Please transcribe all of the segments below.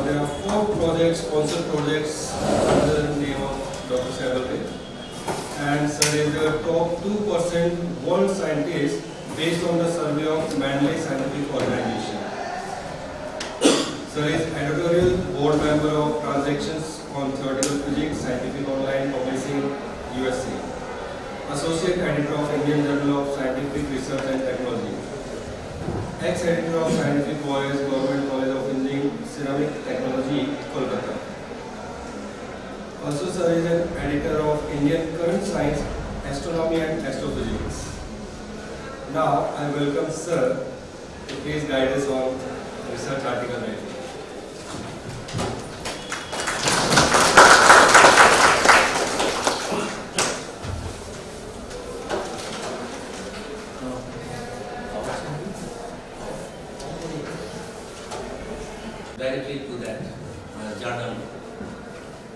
There are 4 projects, sponsored projects under the name of Dr. Sabalke. And sir is the top 2% world scientist based on the survey of Manley Scientific Organization. Sir is editorial board member of Transactions on Theoretical Physics, Scientific Online Publishing, USA. Associate editor of Indian Journal of Scientific Research and Technology. Ex-editor of Scientific Voice, Government College of Engineering, Ceramic Technology, Kolkata. Also, sir is an editor of Indian Current Science, Astronomy and Astrophysics. Now, I welcome sir to please guide us on research article writing. Directly to that journal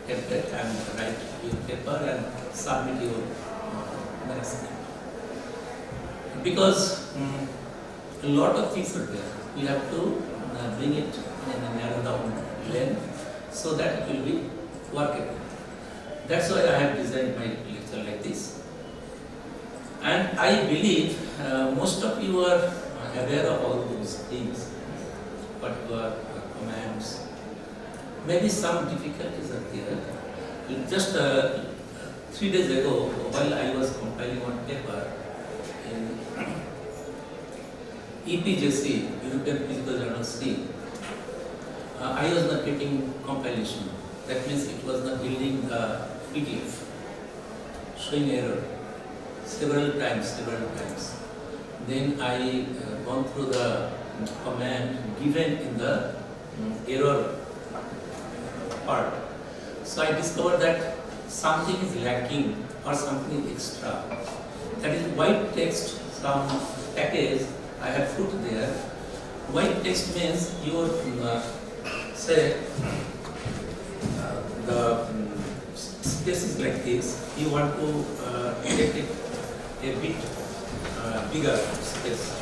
template and write your paper and submit your manuscript. Because a lot of things are there, we have to bring it in a narrow down lane so that it will be workable. That's why I have designed my lecture like this. And I believe most of you are aware of all those things, particular commands. Maybe some difficulties are there. Just 3 days ago, while I was compiling one paper in EPJC, European Physical Journal C, I was not getting compilation. That means it was not building the PDF, showing error several times. Then I gone through the command given in the error part. So I discovered that something is lacking or something is extra. That is white text, some package I have put there. White text means you say the space is like this. You want to make it a bit bigger space.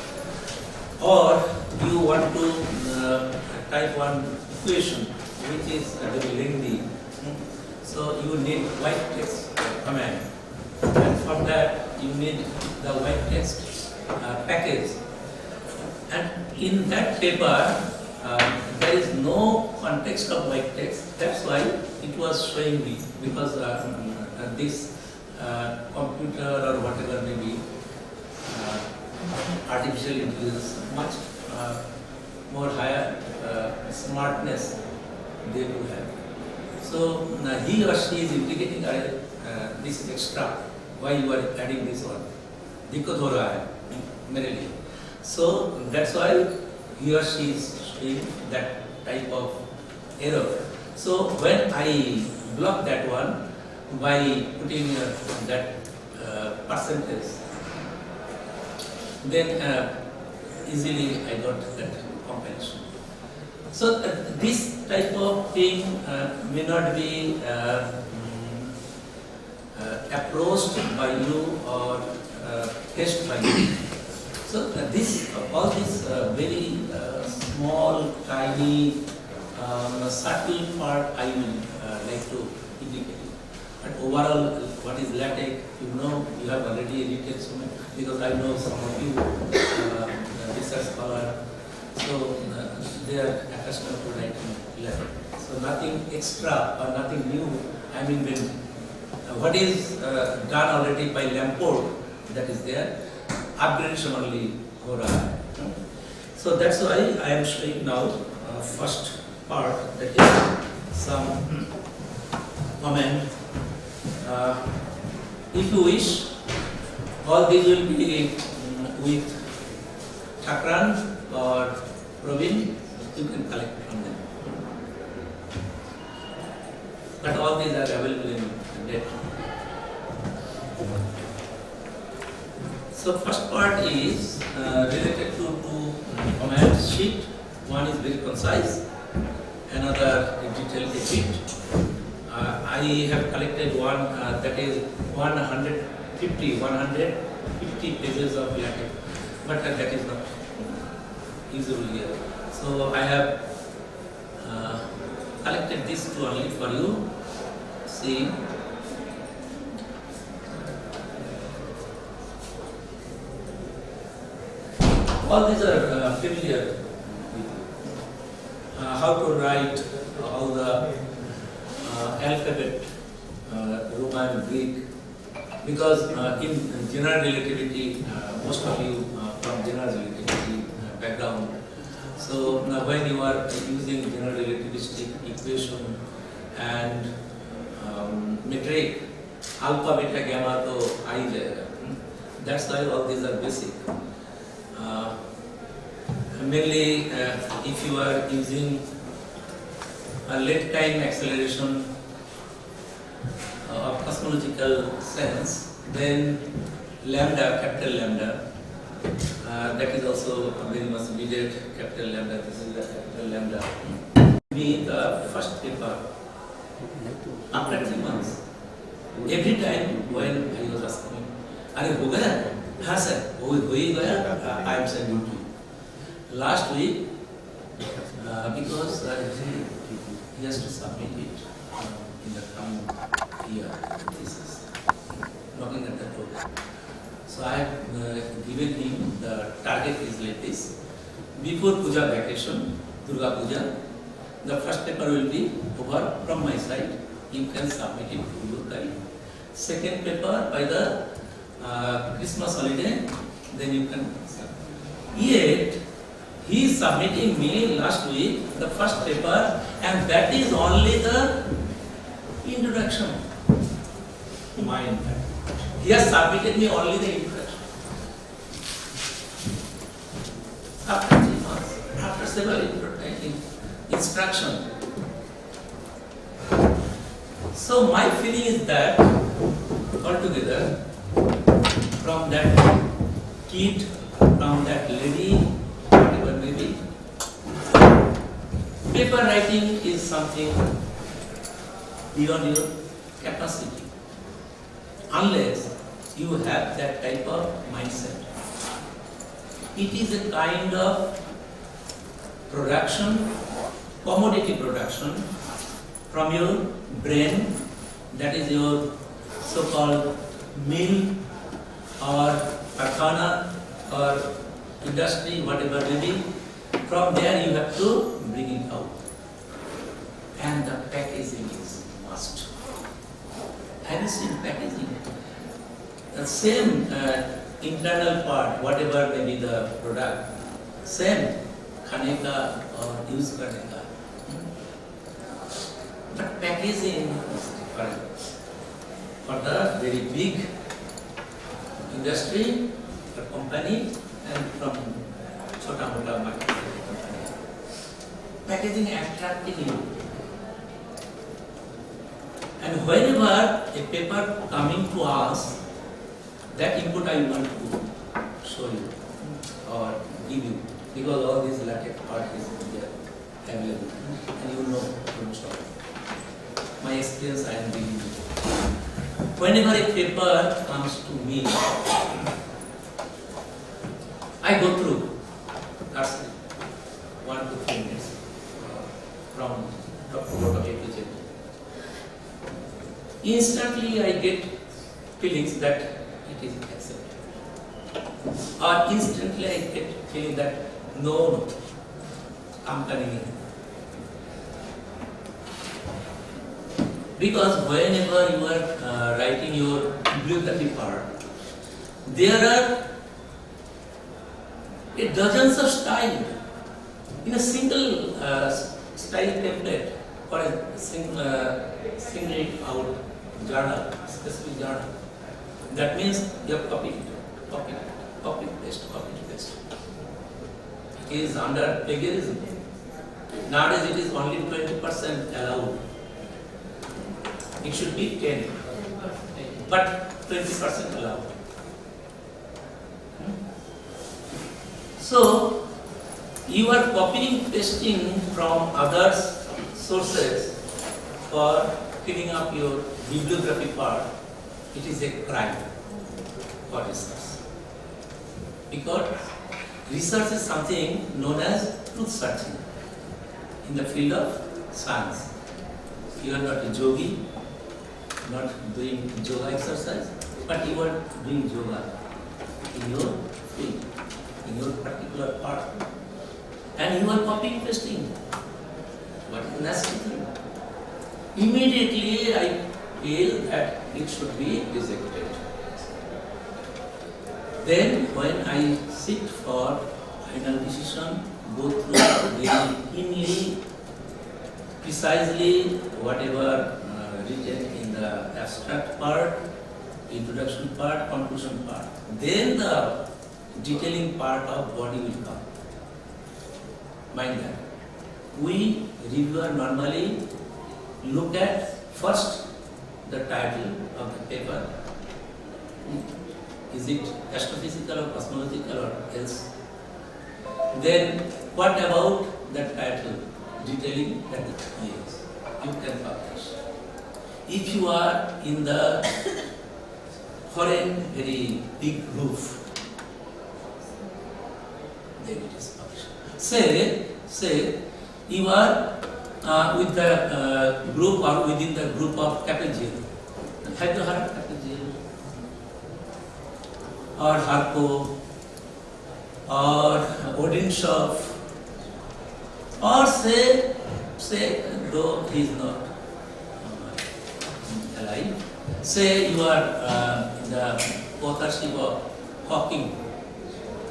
Or you want to type one equation which is very lengthy. So you need white text command. And for that you need the white text package. And in that paper there is no context of white text. That's why it was showing me, because this computer or whatever may be artificial intelligence much more higher smartness they do have. So he or she is indicating this extra. Why you are adding this one? दिक्कत हो रहा है मेरे लिए. So that's why he or she is showing that type of error. So when I block that one by putting that percentage, then easily I got that compilation. So this type of thing may not be approached by you or faced by you. So all this very small, tiny, subtle part I will like to indicate. But overall, what is LaTeX, you have already edited so many, because I know some of you research scholar, so they are accustomed to writing LaTeX. So nothing extra or nothing new. I mean, when what is done already by Nagpur, that is there, upgradation only ho raha hai. So that's why I am showing now first part, that is some comment. If you wish, all these will be with Thakran or Praveen, you can collect from them. But all these are available in net. So first part is related to two command sheet. One is very concise, another detailed a bit. I have collected one that is 150 pages of LaTeX, but that is not usable here. So I have collected these two only for you. See. All these are familiar with you. How to write all the alphabet, Roman, Greek, because in general relativity, most of you from general relativity background. So when you are using general relativistic equation and metric, alpha, beta, gamma, to I jayega. That's why all these are basic. Mainly, if you are using a late time acceleration of cosmological sense, then lambda, capital lambda, that is also very much needed, capital lambda, this is the capital lambda. Be the first paper after 3 months. Every time when I was asking, are you going? हाँ sir, I am sending to you. Last week, because he has to submit it in the coming year, this is knocking at the door. So I have given him the target is like this. Before Puja vacation, Durga Puja, the first paper will be over from my side. You can submit it to your guide. Second paper by the Christmas holiday, then you can submit. Yet, he is submitting me last week the first paper, and that is only the introduction. Mine. He has submitted me only the introduction. After 3 months, after several instruction. So my feeling is that altogether, from that kid, from that lady, whatever may be, paper writing is something beyond your capacity, unless you have that type of mindset. It is a kind of production, commodity production from your brain, that is your so-called mill or karkhana or industry, whatever may be. From there you have to bring it out. And the packaging is must. Have you seen packaging? The same internal part, whatever may be the product, same khane ka or use karne ka. But packaging is different. For the very big industry, the company, and from chota mota market company. Packaging attracting you. And whenever a paper coming to us, that input I want to show you or give you, because all these LaTeX part is there available, and you know from shop. My experience I am giving you. Whenever a paper comes to me, I go through, that's it, 1 to 3 minutes from top to A to Z. Instantly I get feelings that it is accepted. Or instantly I get feeling that no, I'm coming in. Because whenever you are writing your bibliography part, there are dozens of styles in a single style template for a single out journal, specific journal. That means you have copy, paste. It is under plagiarism. Nowadays it is only 20% allowed. It should be 10, but 20% allowed. So, you are copying, pasting from other sources for filling up your bibliography part. It is a crime for research. Because research is something known as truth searching in the field of science. You are not a yogi, not doing yoga exercise, but you are doing yoga in your field, in your particular part. And you are copy pasting. What is the nasty thing? Immediately I feel that it should be rejected. Then when I sit for final decision, go through very keenly, precisely whatever written in the abstract part, introduction part, conclusion part. Then the detailing part of body will come. Mind that. We reviewer normally look at first the title of the paper. Is it astrophysical or cosmological or else? Then what about the title? Detailing that yes, you can publish. If you are in the foreign very big roof, then it is published. Say you are with the group or within the group of Capelgil. Have you heard of Capelgil? Or Harpo? Or Odinshov? Or say though he is not alive, say you are the authorship of Hawking.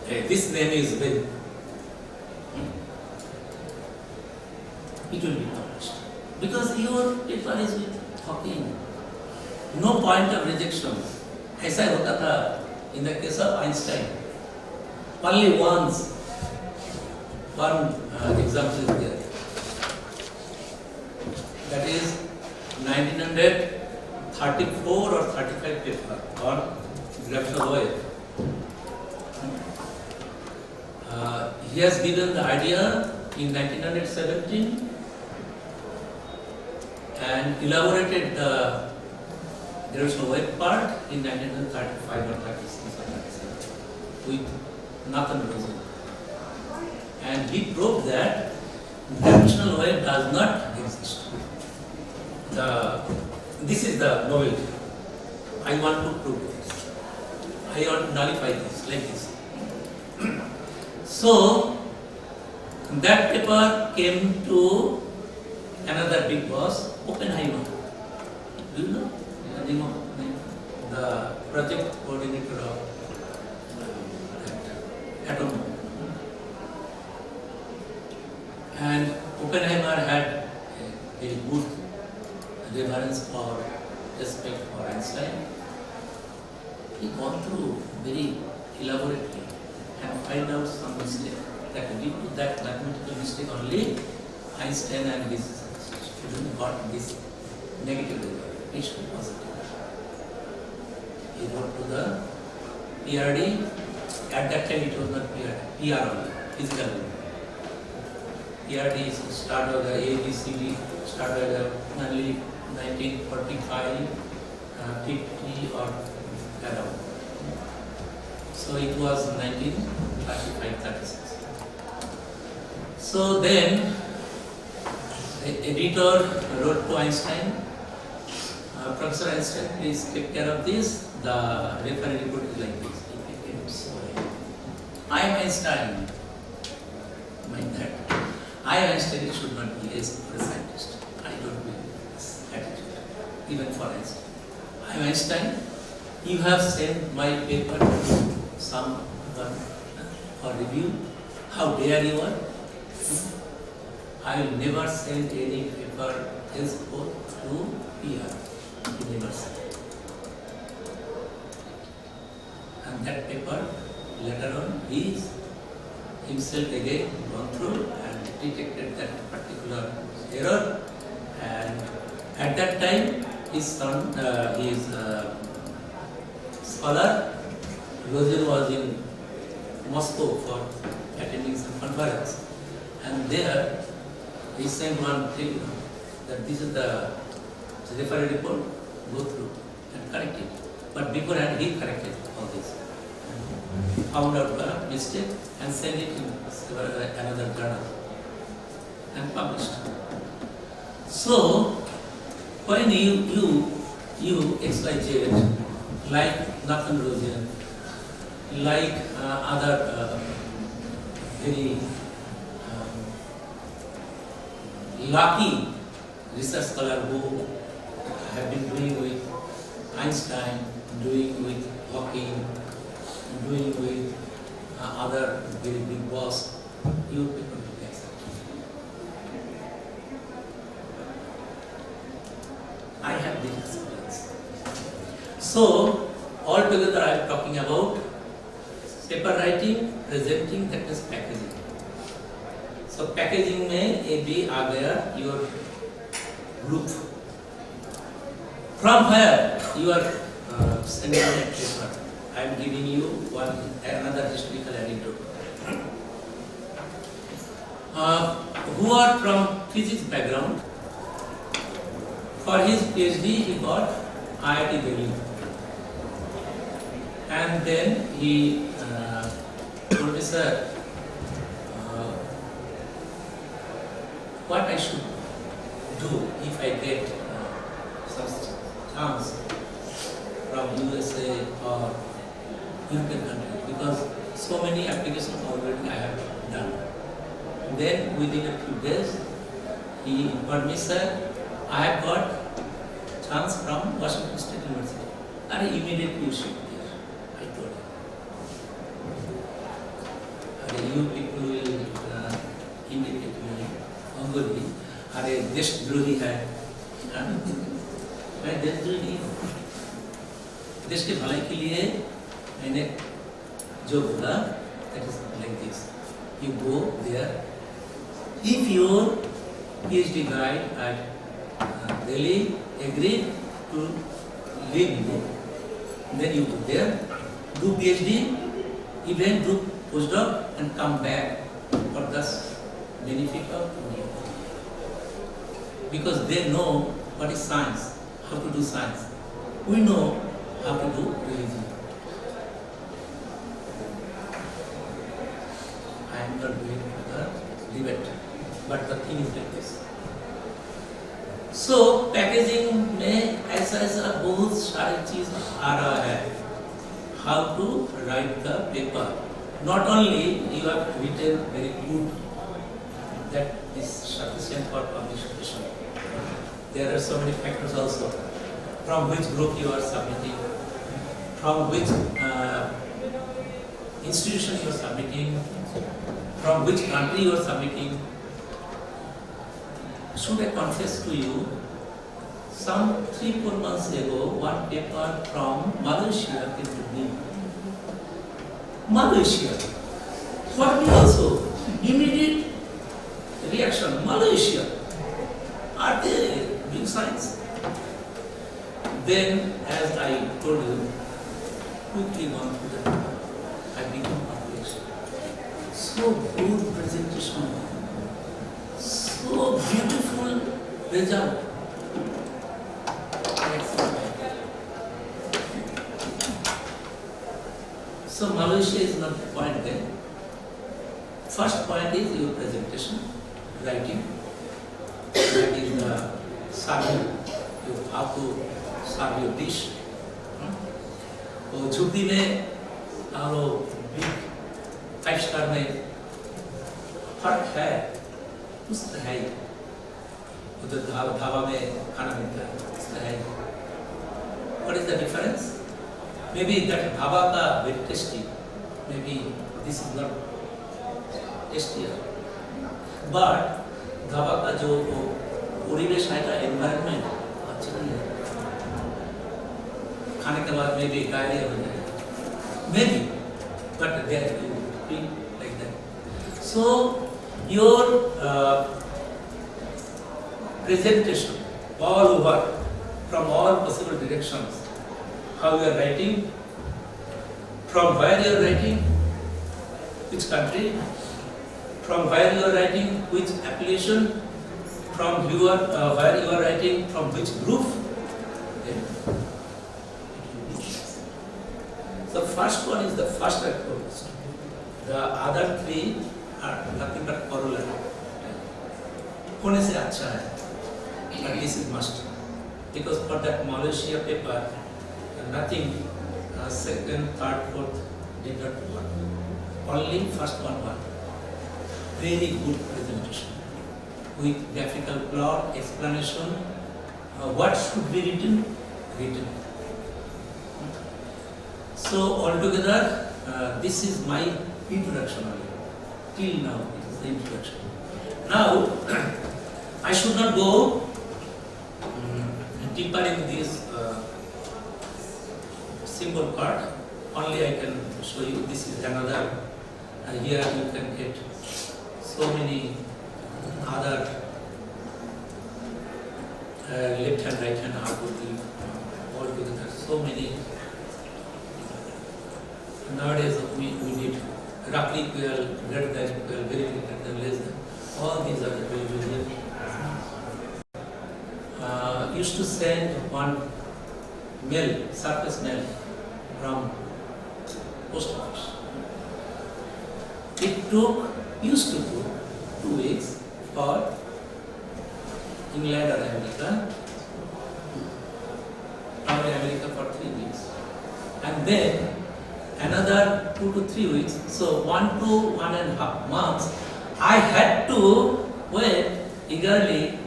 This name is Bill. It will be published. Because your paper is with Hawking. No point of rejection. ऐसा होता था in the case of Einstein. Only once. One example is there. That is 1934 or 35 paper on gravitational wave. He has given the idea in 1917 and elaborated the gravitational wave part in 1935 or 36 or 37 with Nathan Rosen. And he proved that gravitational wave does not exist. This is the novelty. I want to prove this. I want to nullify this like this. So that paper came to another big boss, Oppenheimer. Do you know the name of the project coordinator of atom? And Oppenheimer had a very good reverence for respect for Einstein. He gone through very elaborately and find out some mistake. That due to that mathematical mistake only, Einstein and his student got this negative result. It should be positive. He wrote to the PRD. At that time it was not PRD, PR only, physical only. PRD started the ABCD, started only 1945, 50 or around. So it was 1935-36. So then the editor wrote to Einstein, Professor Einstein, please take care of this. The referee report is like this. I am Einstein. Mind that. I am Einstein, it should not be a scientist. I don't believe this attitude, even for Einstein. I am Einstein. You have sent my paper to someone for review. How dare you are? I will never send any paper henceforth to PR. Never send. And that paper later on he himself again gone through and detected that particular error. And at that time his son, his scholar Raisoni was in Moscow for attending some conference, and there he sent one thing that this is the referee report, go through and correct it. But beforehand he corrected all this. found out the mistake and sent it in another journal and published. So when you XYZ, like Nathan Rosian, like other very lucky research scholar who have been doing with Einstein, doing with Hawking, doing with other very big boss, you people will accept. I have this experience. So, altogether I am talking about paper writing, presenting, that is packaging. So packaging में ये भी आ गया your group. From where you are sending that paper? I am giving you another historical anecdote. Who are from physics background? For his PhD he got IIT Delhi. And then he told me, sir, what I should do if I get some chance from USA or European country, because so many applications already I have done. Then within a few days, he informed me, sir, I have got chance from Washington State University. And immediately you shift there, I told him. You people will indicate me, Angoli, अरे देशद्रोही है, मैं देशद्रोही नहीं हूँ, देश के भलाई के लिए मैंने जो बोला, that is like this. You go there. If your PhD guide at Delhi agreed to leave you, then you go there, do PhD, even do postdoc, and come back for the benefit of me. Because they know what is science, how to do science. We know how to do religion. I am not doing the debate, but the thing is like this. So packaging में ऐसा बहुत सारी चीज आ रहा है. How to write the paper. Not only you have written very good, that is sufficient for publication. There are so many factors also. From which group you are submitting, from which institution you are submitting, from which country you are submitting. Should I confess to you, some 3-4 months ago, one paper from Malaysia came to me. Malaysia. For me also, immediate reaction, Malaysia. Are they doing science? Then, as I told you, quickly gone through the paper, I became published. So good presentation, so beautiful result. So Malaysia is not the point there. First point is your presentation, writing. That is the serving, you have to serve your dish. तो छुट्टी में और big 5 star में फर्क है, उस तरह ही उधर ढाबा में खाना मिलता है, उस तरह ही. What is the difference? Maybe that dhaba का very tasty, maybe this is not tastier, but dhaba का जो परिवेश है का environment अच्छा नहीं है. खाने के बाद में भी डायरिया हो जाएगा, maybe, but there you feel like that. So your presentation all over from all possible directions. How you are writing, from where you are writing, which country, from where you are writing, which appellation, from where you are writing, from which group. So first one is the first approach. The other three are nothing but corollary. होने से अच्छा है, but this is must. Because for that Malaysia paper, nothing second, third, fourth did not work. Only first one worked. Very good presentation with graphical plot, explanation, what should be written. So altogether, this is my introduction only. Till now, it is the introduction. Now, I should not go deeper in this symbol part. Only I can show you. This is another. Here you can get so many other left hand, right hand artwork all together. So many. Nowadays we need roughly equal, greater than equal, very greater than, less than. All these are available here. Used to send one mail, surface mail from post office. It used to took 2 weeks for England or America, probably America for 3 weeks, and then another 2 to 3 weeks. So 1 to 1.5 months, I had to wait eagerly.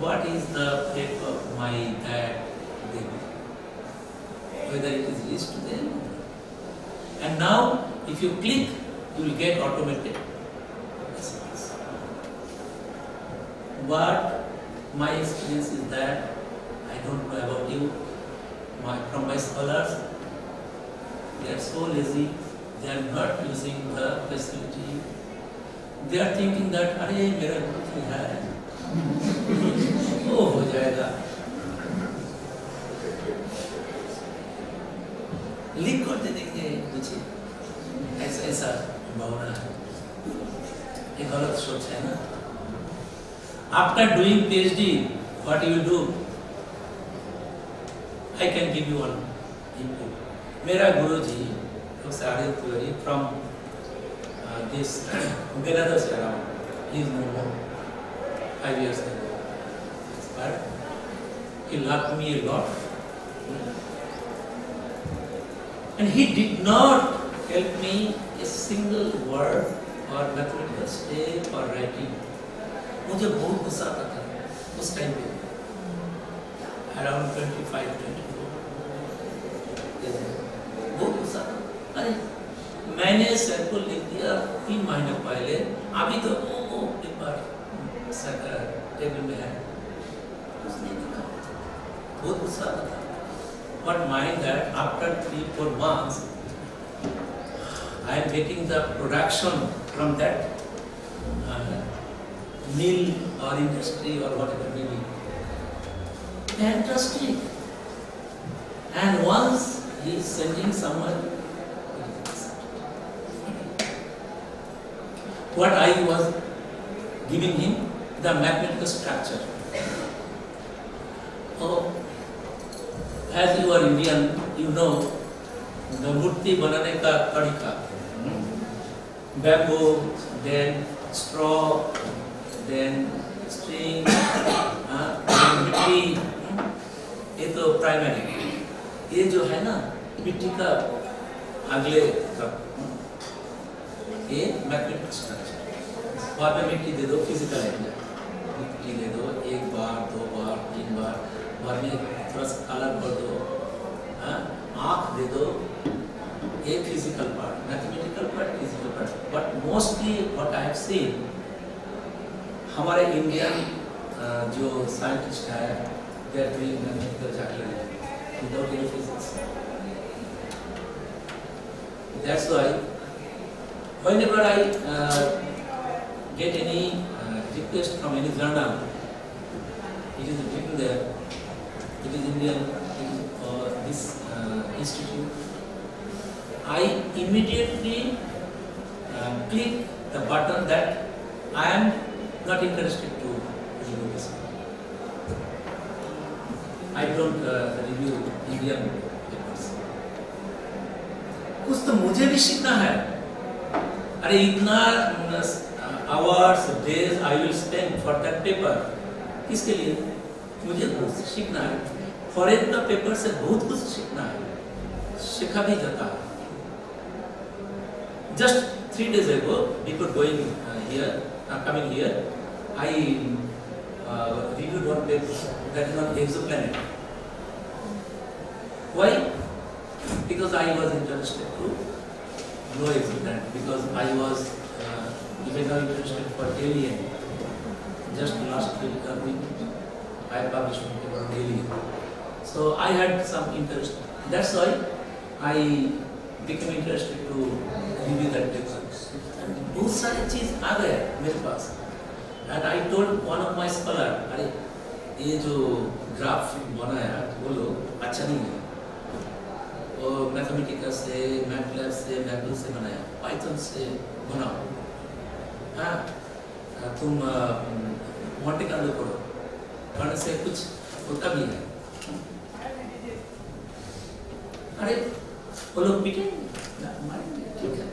What is the fate of my dad? Whether it is reached to them. And now, if you click, you will get automated response. But my experience is that I don't know about you. From my scholars, they are so lazy. They are not using the facility. They are thinking that, "Arey, mera kuch hai, वो हो जाएगा." लिख कर दे देंगे कुछ ऐसा भावना है, ये गलत सोच है ना. After doing PhD, what you do? I can give you one input. मेरा गुरुजी Dr. Arvind Tiwari from this Benadas around, he is no more. 5 years ago, expired. He loved me a lot. And he did not help me a single word or mathematical step or writing. मुझे बहुत गुस्सा आता था उस time पे, around 25-24. बहुत गुस्सा था. अरे मैंने सर को लिख दिया 3 महीने पहले, अभी तो पेपर टेबल में है. उसने लिखा, बहुत गुस्सा आता था. But mind that after 3-4 months, I am getting the production from that mill or industry or whatever may be. Fantastic. And once he is sending someone, what I was giving him, the mathematical structure. Oh, as you are Indian, you know the murti banane ka tarika. Bamboo, then straw, then string, then mitti. ये तो primary. ये जो है ना मिट्टी का अगले तक, ये मैथमेटिकल स्ट्रक्चर. बाद में मिट्टी दे दो, फिजिकल आइडिया. मिट्टी दे दो 1 बार, 2 बार, 3 बार. बाद में थोड़ा सा कलर कर दो, आँख दे दो. ये physical part, mathematical part, physical part. But mostly what I have seen, हमारे इंडियन जो साइंटिस्ट है, they are doing mathematical calculation without any physics. That's why whenever I get any request from any journal, it is written there, it is Indian, it is this institute, I immediately click the button that I am not interested to review this. I don't review Indian papers. कुछ तो मुझे भी सीखना है। अरे इतना hours days I will spend for that paper, किसके लिए? मुझे कुछ सीखना है। फॉरेन का पेपर से बहुत कुछ सीखना है, सीखा भी जाता है। Just 3 days ago, before going coming here, I reviewed one paper that is on exoplanet. Why? Because I was interested to know exoplanet, because I was even now interested for alien. Just last week, I published one paper on alien. So I had some interest. That's why I became interested to review that paper. बहुत सारी चीज आ गए मेरे पास। And I told one of my scholar, अरे ये जो graph बनाया वो लोग अच्छा नहीं है, वो मैथमेटिक्स से, मैटलैब से, मैथल से बनाया, पाइथन से बनाओ। हाँ, तुम मोंटे कार्लो पढ़ो, पढ़ने से कुछ होता भी है। अरे वो लोग पीटेंगे, ठीक है,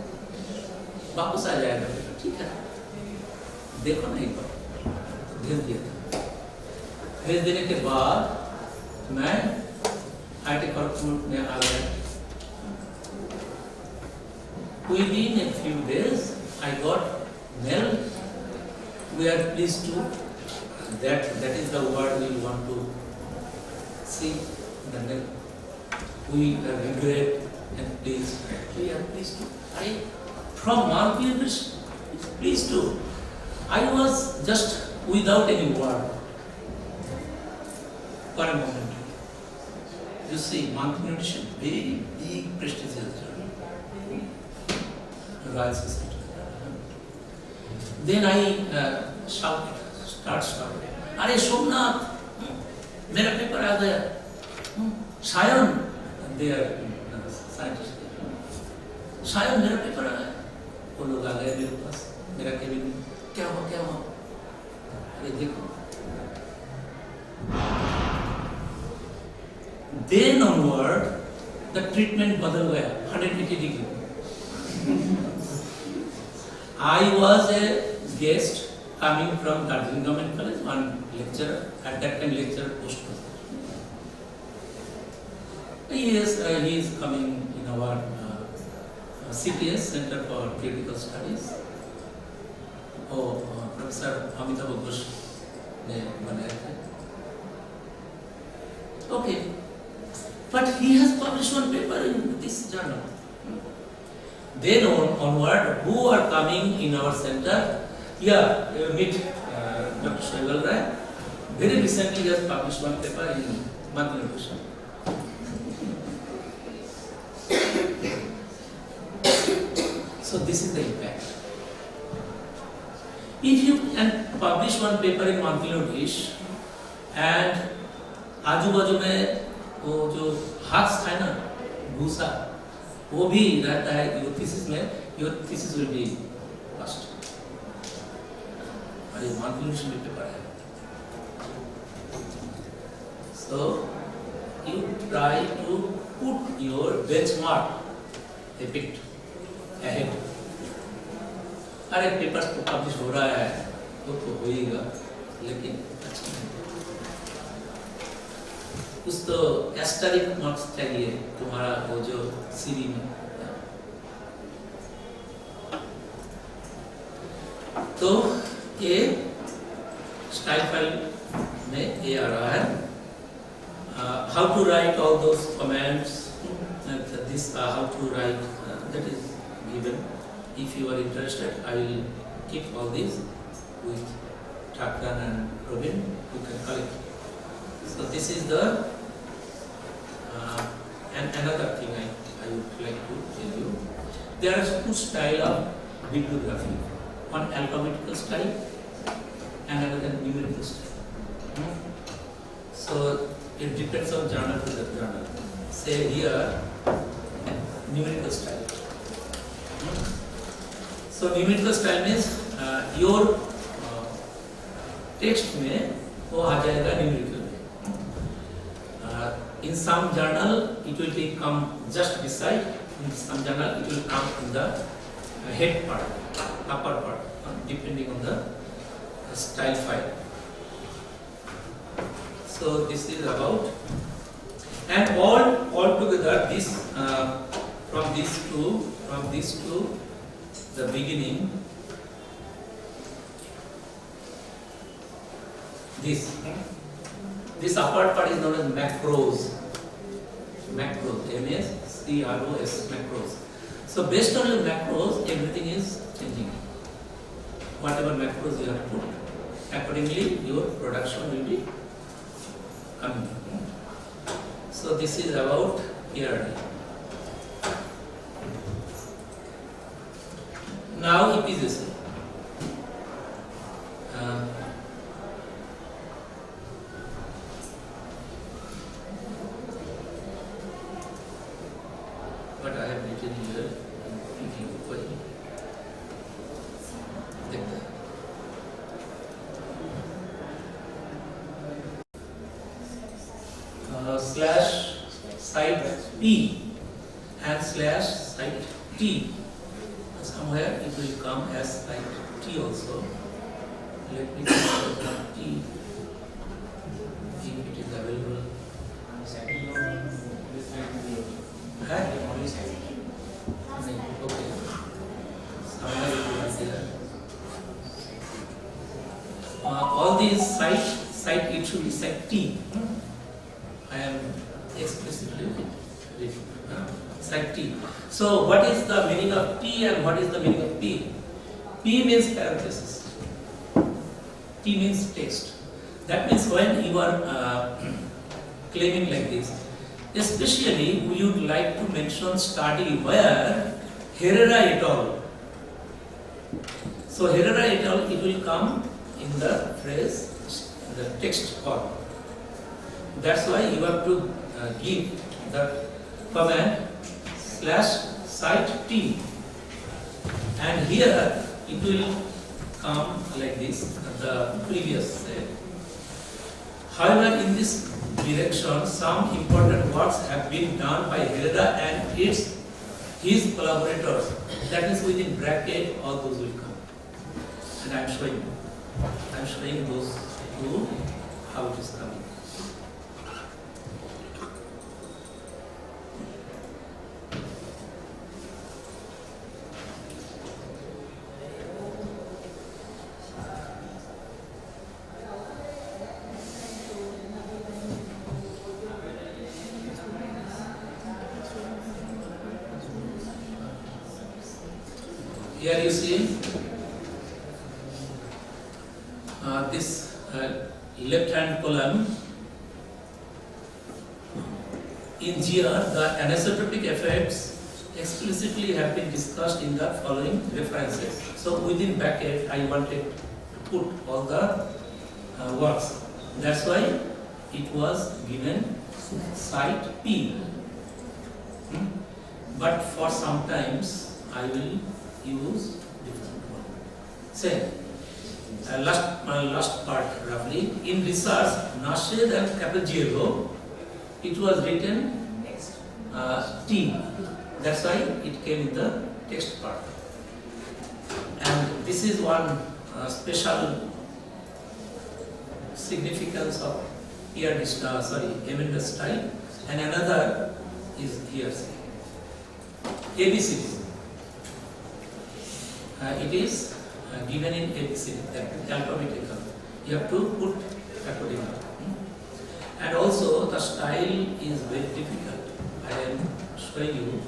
वापस आ जाएगा, ठीक है, देखो नहीं पर भेज दिया था। भेज देने के बाद मैं आईटी कॉर्पोरेट में आ गया। Within a few days, I got mail. We are pleased to that is the word we want to see the mail. We regret and pleased. We are pleased to. From Nagpur, pleased to. I was just without any word for a moment. You see, Nagpur is a very big prestigious journal, Royal Society. Then I start shouting. अरे सोमनाथ, मेरा paper आ गया। Shayan, they are scientists. शायद मेरा paper आ गया। वो लोग आ गए मेरे पास, मेरा केबिन में, क्या हुआ? अरे देखो, then onward the treatment बदल गया 180 degree. I was a guest coming from Darjeeling Government College, one lecturer, at that time lecturer post. He is coming in our CPS, Center for Critical Studies. Professor Amitabh Ghosh ने बनाया था। Okay, but he has published one paper in this journal. Then onward, who are coming in our center? Yeah, you meet Dr. Shaival Rai. Very recently, he has published one paper in monthly edition. So this is the impact. If you publish one paper in monthly notice and आजू बाजू में वो जो हाथ है ना भूसा वो भी रहता है your thesis में, your thesis will be lost. और ये monthly notice में पेपर है. So you try to put your benchmark a bit ahead. अरे पेपर तो पब्लिश हो रहा है तो होएगा, लेकिन अच्छा नहीं, कुछ तो एस्टेरिक मार्क्स चाहिए तुम्हारा वो जो सीवी में। तो ये स्टाइल फाइल में ये आ रहा है, how to write all those comments, this how to write, that is given. If you are interested, I will keep all these with Thakran and Robin. You can collect. So this is the and another thing I would like to tell you. There are two styles of bibliography. One alphabetical style and another numerical style. So it depends on journal to the journal. Say here numerical style. So numerical style means your text में वो आ जाएगा numerical में. In some journal it will come just beside in some journal it will come in the head part, upper part, depending on the style file. So this is about, and all together this from this to the beginning, this upper part is known as macros. M-A-C-R-O-S, macros. So based on your macros, everything is changing. Whatever macros you have put, accordingly your production will be coming. So this is about ERD. Now EPGC. What I have written here, slash site P and slash site T. Somewhere it will come as site T also. Let me check T if it is available. Okay. Somewhere it will be there. All these site it should be site T. I am explicitly written site T. So what is the meaning of T and what is the meaning of P? P means parenthesis. T means text. That means when you are claiming like this, especially we would like to mention study where Herrera et al. So Herrera et al. It will come in the phrase, the text form. That's why you have to give the command slash site T, and here it will come like this, the previous. However, in this direction, some important works have been done by Herrera and his collaborators. That is within bracket, all those will come. And I am showing those two how it is coming. Here you see this left-hand column. In here, the anisotropic effects explicitly have been discussed in the following references. So within bracket, I wanted to put all the works. That's why it was given site P. But for sometimes I will use different one. Say, last part roughly. In research, Nashed and Capogero, it was written T. That's why it came in the text part. And this is one special significance of ERD style, Emender style, and another is here. ABCD. It is given in ABCD, alphabetical. You have to put accordingly. And also the style is very difficult. I am showing you.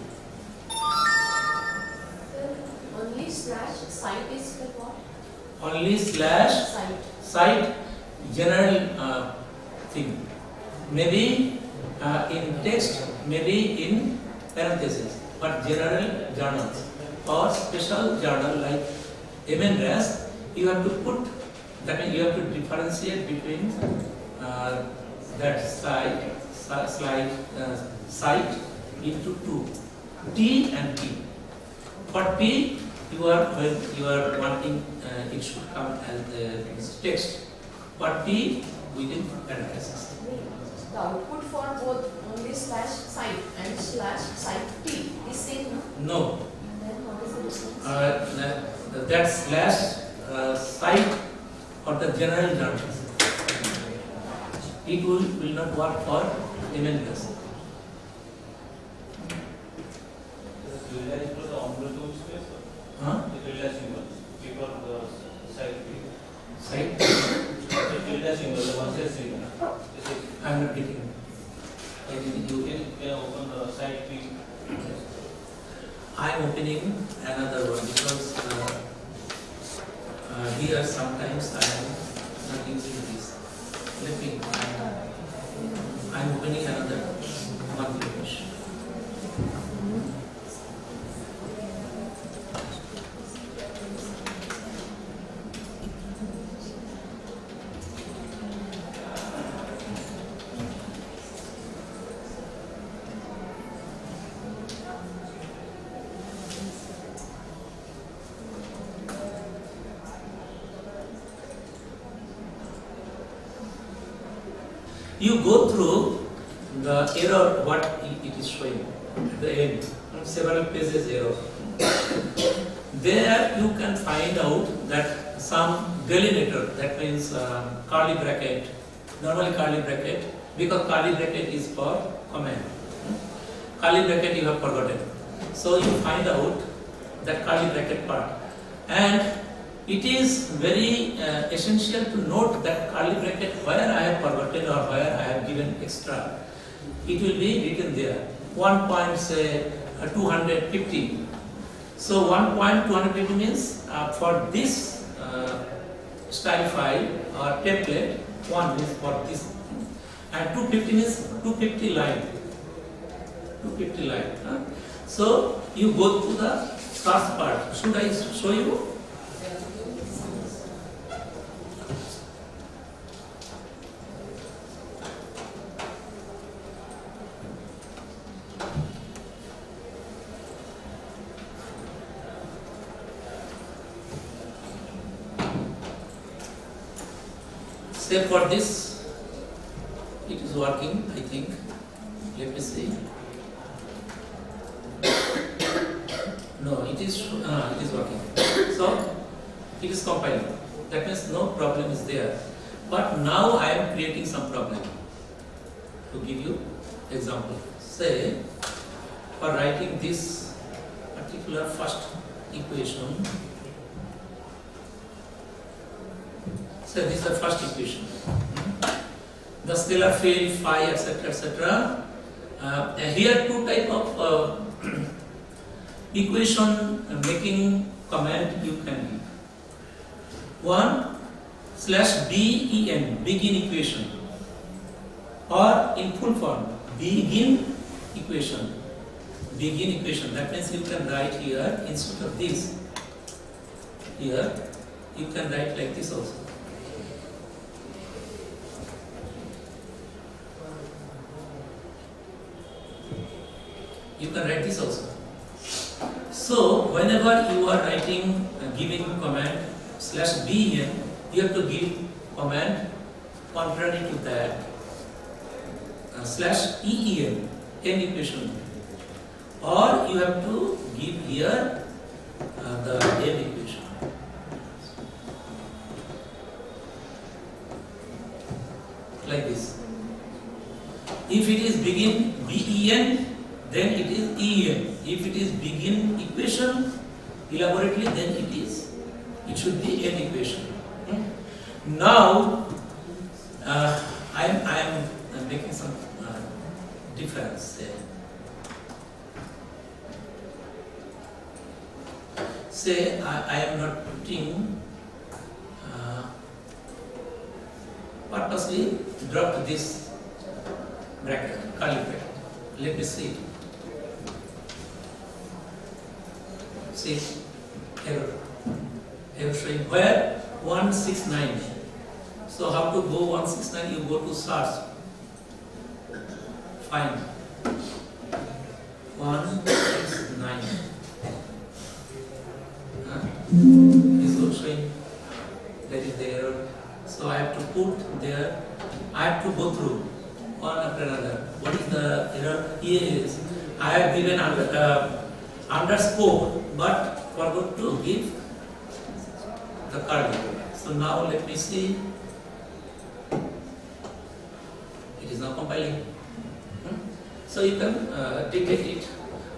Only slash site is for what? Only slash site general thing. Maybe in text, maybe in parentheses, but general journals or special journal like MNRAS, you have to put, that means you have to differentiate between that site into two, T and T. For T, when you are wanting it should come as text. For T, within parentheses. The output for both only slash site and slash site T is same, no? No, Then what is the difference? that slash site or the general journal. It will not work for MNBS. Huh? Site? I am not getting it. I am opening another one because here sometimes I am not using this. Let me. I am opening another one page. You go through the error, what it is showing at the end, several pages error. There you can find out that some delimiter, that means curly bracket, normally curly bracket, because curly bracket is for comment. Curly bracket you have forgotten. So you find out that curly bracket part. And it is very essential to note that curly bracket where I have forgotten or where I have given extra. It will be written there. 1.250. So 1.250 means for this style file or template, 1 is for this. And 250 means 250 line. 250 line. So you go to the first part. Should I show you? Say for this, it is working, I think. Let me see. No, it is working. So it is compiling. That means no problem is there. But now I am creating some problem. To give you example, say for writing this particular first equation. So this is the first equation. The scalar field, phi, etc., etc. Here two type of equation making command you can give. One /ben, begin equation, or in full form, begin equation. Begin equation. That means you can write here instead of this. Here you can write like this also. You can write this also. So whenever you are writing, giving command /ben, you have to give command contrary to that /en, end equation, or you have to give here the end equation. Like this. If it is begin ben, then it is en. If it is begin equation elaborately, then it should be end equation. Now I am making some difference there. Say I am not putting purposely dropped this bracket, curly bracket. Let me see. See, error showing where 169. So how to go 169? You go to search, find 169. Is also showing that is the error. So I have to put there. I have to go through one after another. What is the error? Here is I have given underscore but forgot to give the curly. So now let me see. It is now compiling. So you can detect it,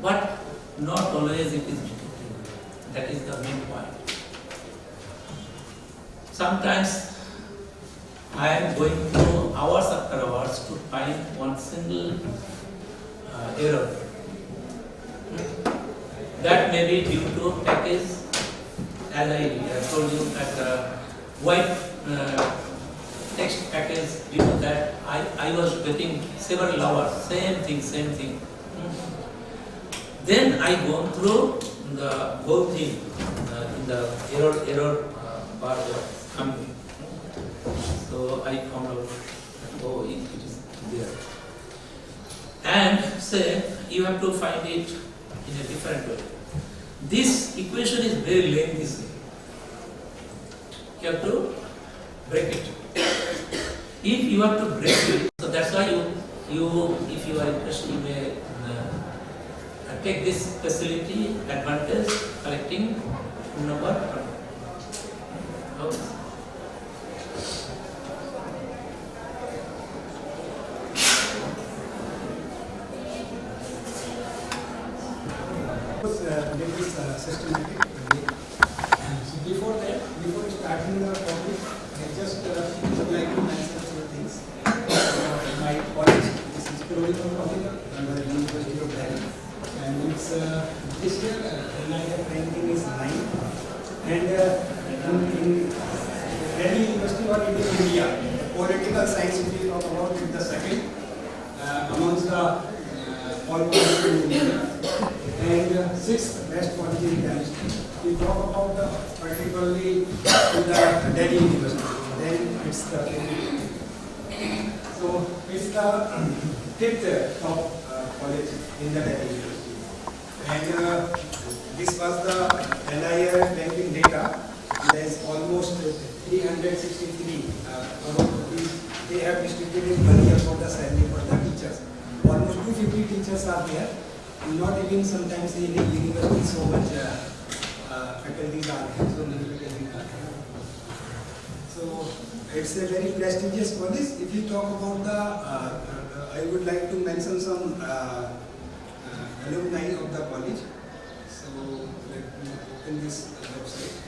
but not always it is detected. That is the main point. Sometimes I am going through hours after hours to find one single error. That may be due to package, as I told you that white text package. Due to that, I was getting several hours, same thing. Then I go through the whole thing in the error bar was coming. So I found out, oh, it is there. And say you have to find it in a different way. This equation is very lengthy. You have to break it. If you have to break it, so that's why you if you are interested, you may take this facility advantage collecting number. Okay. Systematic. So before starting the topic, I just would like to mention few things. My college is historical college under the University of Delhi, and it's this year NIF ranking is 9, and in Delhi University or in India, political science if we talk about is the second amongst the all colleges in India. And sixth best college in chemistry. We talk about the particularly in the Delhi University. Then it's the so it's the fifth top college in the Delhi University. And this was the NIF ranking data. There is almost 363 crore rupees. They have distributed money for the salary for the teachers. Almost 250 teachers are there. Not even sometimes in a university so much faculties are there, so many faculties are there. So it's a very prestigious college. If you talk about the, I would like to mention some alumni of the college. So let me open this website.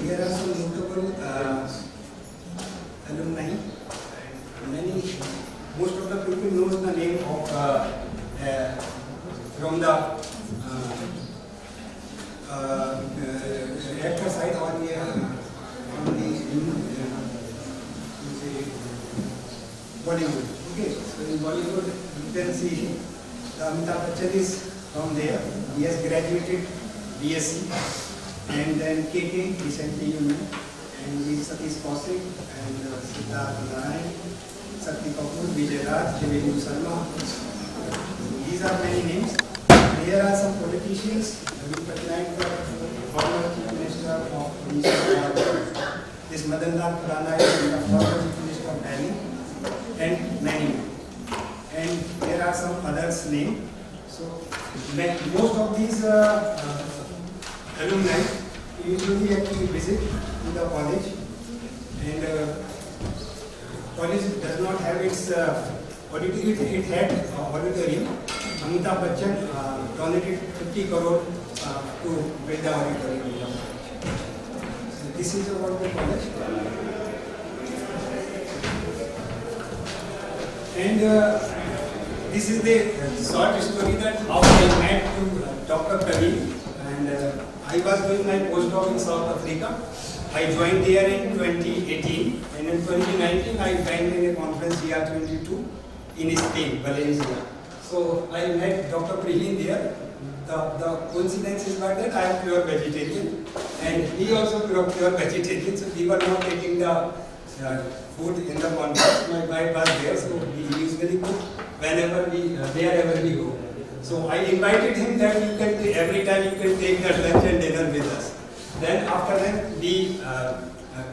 Here are some notable alumni. Most of the people knows the name of from the actor side or from the Bollywood. Okay, so in Bollywood you can see Amitabh Bachchan is from there. He has graduated BSc. And then KK, recently you know, and we Satish Kaushik, and Siddharth Narayan, Sakti Kapoor, Vijay Raj, Devenu Sharma. These are many names. Here are some politicians. Naveen Patnaik, the former Chief Minister of Odisha, this Madan Lal Khurana is the former Chief Minister of Delhi, and many more. And there are some others names. So most of these alumni usually actually visit to the college, and college does not have its auditorium. It had auditorium. Amitabh Bachchan donated 50 crore to build the auditorium. So this is about the college. And this is the short story that how I met to Dr. Praveen. And I was doing my postdoc in South Africa. I joined there in 2018, and in 2019 I went in a conference GR22 in Spain, Valencia. So I met Dr. Praveen there. The coincidence is that I am pure vegetarian, and he also pure vegetarian. So we were not taking the food in the conference. My wife was there, so we usually cook wherever we go. So I invited him that you can every time you can take that lunch and dinner with us. Then after that we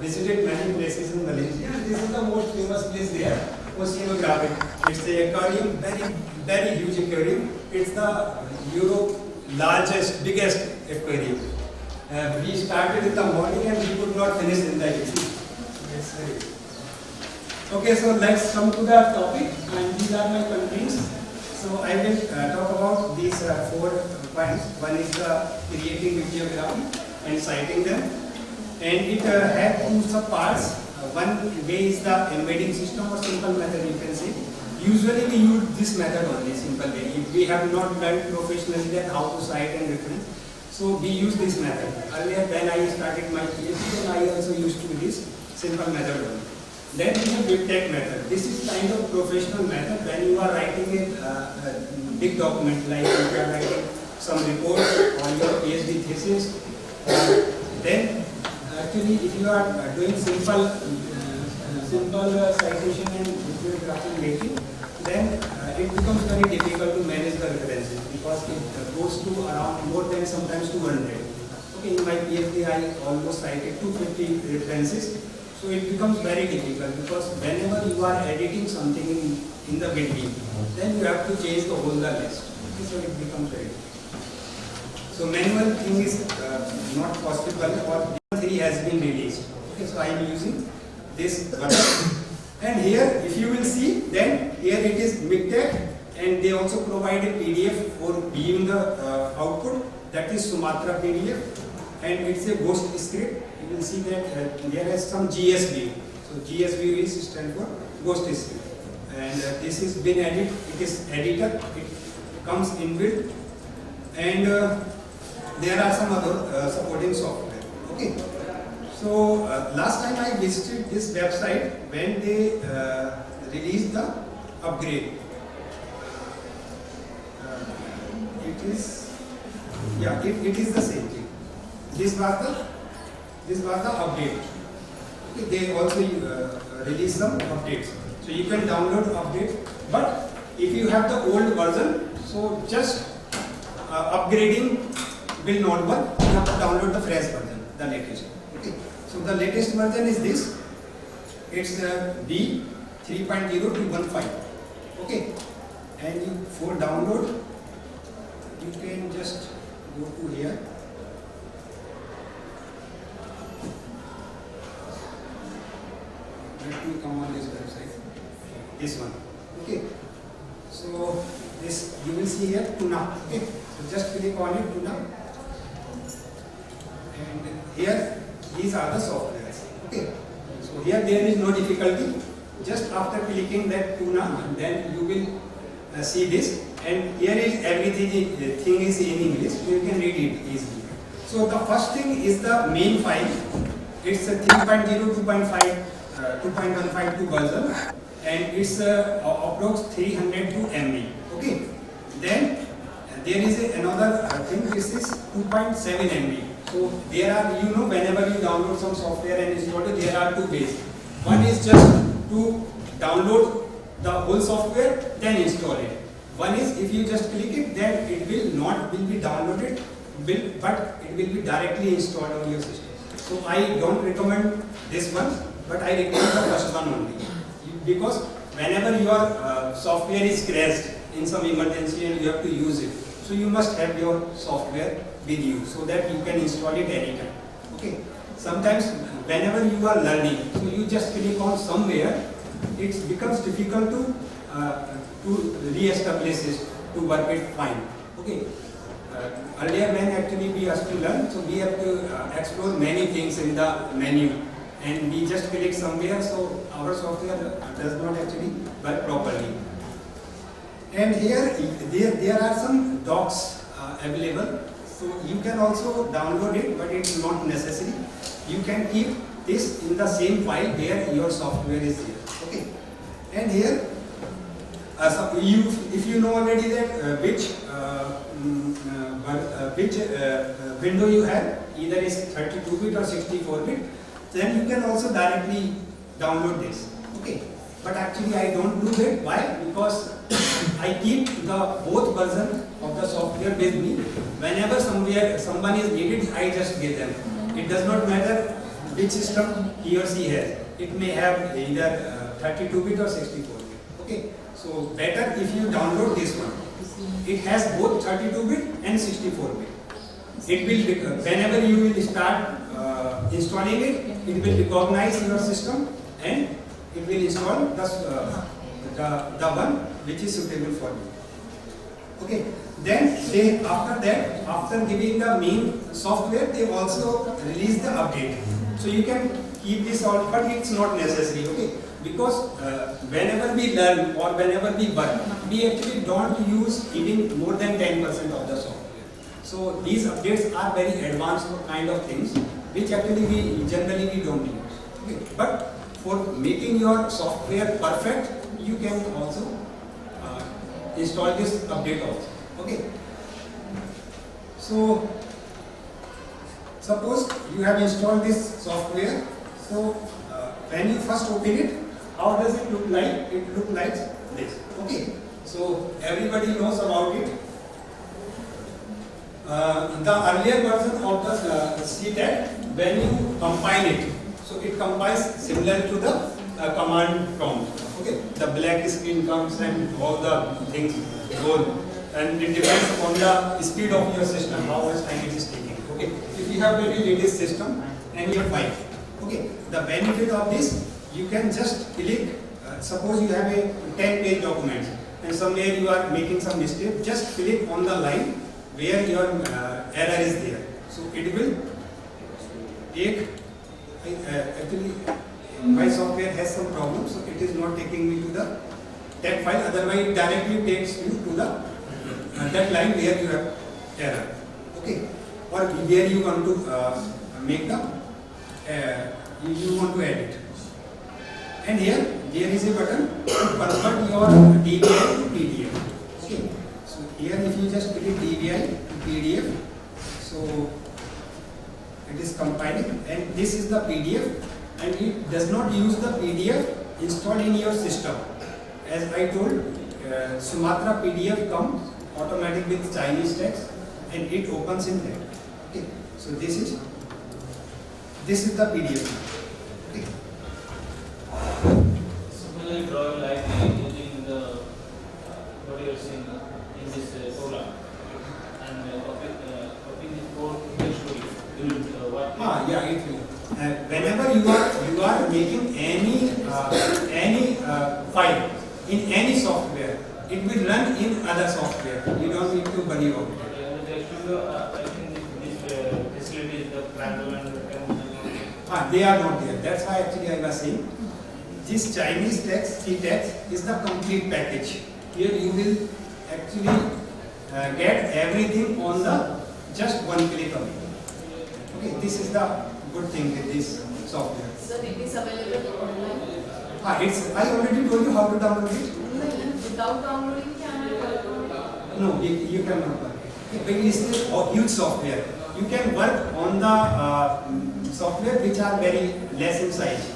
visited many places in Malaysia. This is the most famous place there, Oceanographic. It's the aquarium, very huge aquarium. It's the Europe largest, biggest aquarium. We started in the morning and we could not finish in the evening. That's very good. Okay, so let's come to the topic, and these are my constraints. So I will talk about these 4 points. One is the creating bibliography and citing them, and it has 2 sub-parts. One way is the embedding system or simple method, you can say. Usually we use this method only, simple way. If we have not learned professionally that how to cite and reference, so we use this method. Earlier when I started my PhD, then I also used to this simple method only. Then we have LaTeX method. This is kind of professional method when you are writing a big document, like if you are writing some report on your PhD thesis. Then actually if you are doing simple citation and bibliography making, then it becomes very difficult to manage the references because it goes to around more than sometimes 200. Okay, in my PhD I almost cited 250 references. So it becomes very difficult because whenever you are editing something in the between, then you have to change the whole list. Okay, so it becomes very difficult. So manual thing is not possible, or 3 has been released. Okay, so I am using this button. And here, if you will see, then here it is MIGTEC, and they also provide a PDF for viewing the output. That is Sumatra PDF, and it's a ghost script. You will see that there is some GSV. So GSV is stand for ghost script, and this is been edited. It is editor. It comes inbuilt, and there are some other supporting software. Okay. So last time I visited this website when they released the upgrade. It is the same thing. This was the update. Okay, they also release some updates. So you can download updates. But if you have the old version, so just upgrading will not work. You have to download the fresh version, the latest. Okay. So the latest version is this. It's B 3.0215. Okay. And for download, you can just go to here. Let me come on this website. This one. Okay. So this you will see here Tuna. Okay. So just click on it, Tuna. And here these are the softwares. Okay. So here there is no difficulty. Just after clicking that Tuna, then you will see this. And here is everything. The thing is in English. You can read it easily. So the first thing is the main file. It's a 3.0, 2.5. 2.152 version, and it's approx 302 MB. Okay. Then there is another thing. This is 2.7 MB. So there are, whenever you download some software and install it, there are 2 ways. One is just to download the whole software, then install it. One is if you just click it, then it will be downloaded, but it will be directly installed on your system. So I don't recommend this one, but I recommend the first one only. Because whenever your software is crashed in some emergency and you have to use it, so you must have your software with you so that you can install it anytime. Okay. Sometimes whenever you are learning, so you just click on somewhere, it becomes difficult to re-establish it, to work it fine. Okay. Earlier when actually we have to learn, so we have to explore many things in the menu, and we just click somewhere, so our software does not actually work properly. And here there are some docs available, so you can also download it, but it's not necessary. You can keep this in the same file where your software is here. Okay. And here, so if you know already that which window you have, either is 32-bit or 64-bit, then you can also directly download this. Okay. But actually I don't do that. Why? Because I keep the both version of the software with me. Whenever someone is needed, I just give them. It does not matter which system he or she has. It may have either 32-bit or 64-bit. Okay, so better if you download this one. It has both 32-bit and 64-bit. It will, whenever you will start installing it, it will recognize your system and it will install the one which is suitable for you. Okay. Then after giving the main software, they also release the update. So you can keep this all, but it's not necessary. Okay. Because whenever we learn or whenever we work, we actually don't use even more than 10% of the software. So these updates are very advanced kind of things, which actually we generally don't use. Okay. But for making your software perfect, you can also install this update also. Okay. So suppose you have installed this software. So when you first open it, how does it look like? It looks like this. Okay. So everybody knows about it. The earlier version of the CTAT, when you compile it, so it compiles similar to the command prompt. Okay, the black screen comes and all the things go, and it depends upon the speed of your system, how much time it is taking. Okay, if you have very latest system and you have 5, okay, the benefit of this, you can just click. Suppose you have a 10-page document and somewhere you are making some mistake, just click on the line where your error is there. So it will take. Actually, my software has some problems, so it is not taking me to the text file. Otherwise, it directly takes you to the that line where you have error. Okay, or where you want to make the you want to edit. And here there is a button to convert your DVI to PDF. Okay, so here if you just click DVI to PDF, so it is compiling, and this is the PDF, and it does not use the PDF installed in your system. As I told, Sumatra PDF comes automatic with Chinese text, and it opens in there. Okay, so this is the PDF. Okay. Suppose you draw a line using the what you are seeing in this program, and copying this code to what? Yeah, it will. Whenever you are making any file in any software, it will run in other software. You don't need to worry about it. I think this facility is the Prandtl and They are not there. That's why actually I was saying this Chinese text, C-text is the complete package. Here you will actually get everything on the just one click away. Okay, this is the good thing with this software. So it is available online. I already told you how to download it. Without downloading, can I work on it? No, you cannot work. But it is a huge software. You can work on the software which are very less in size.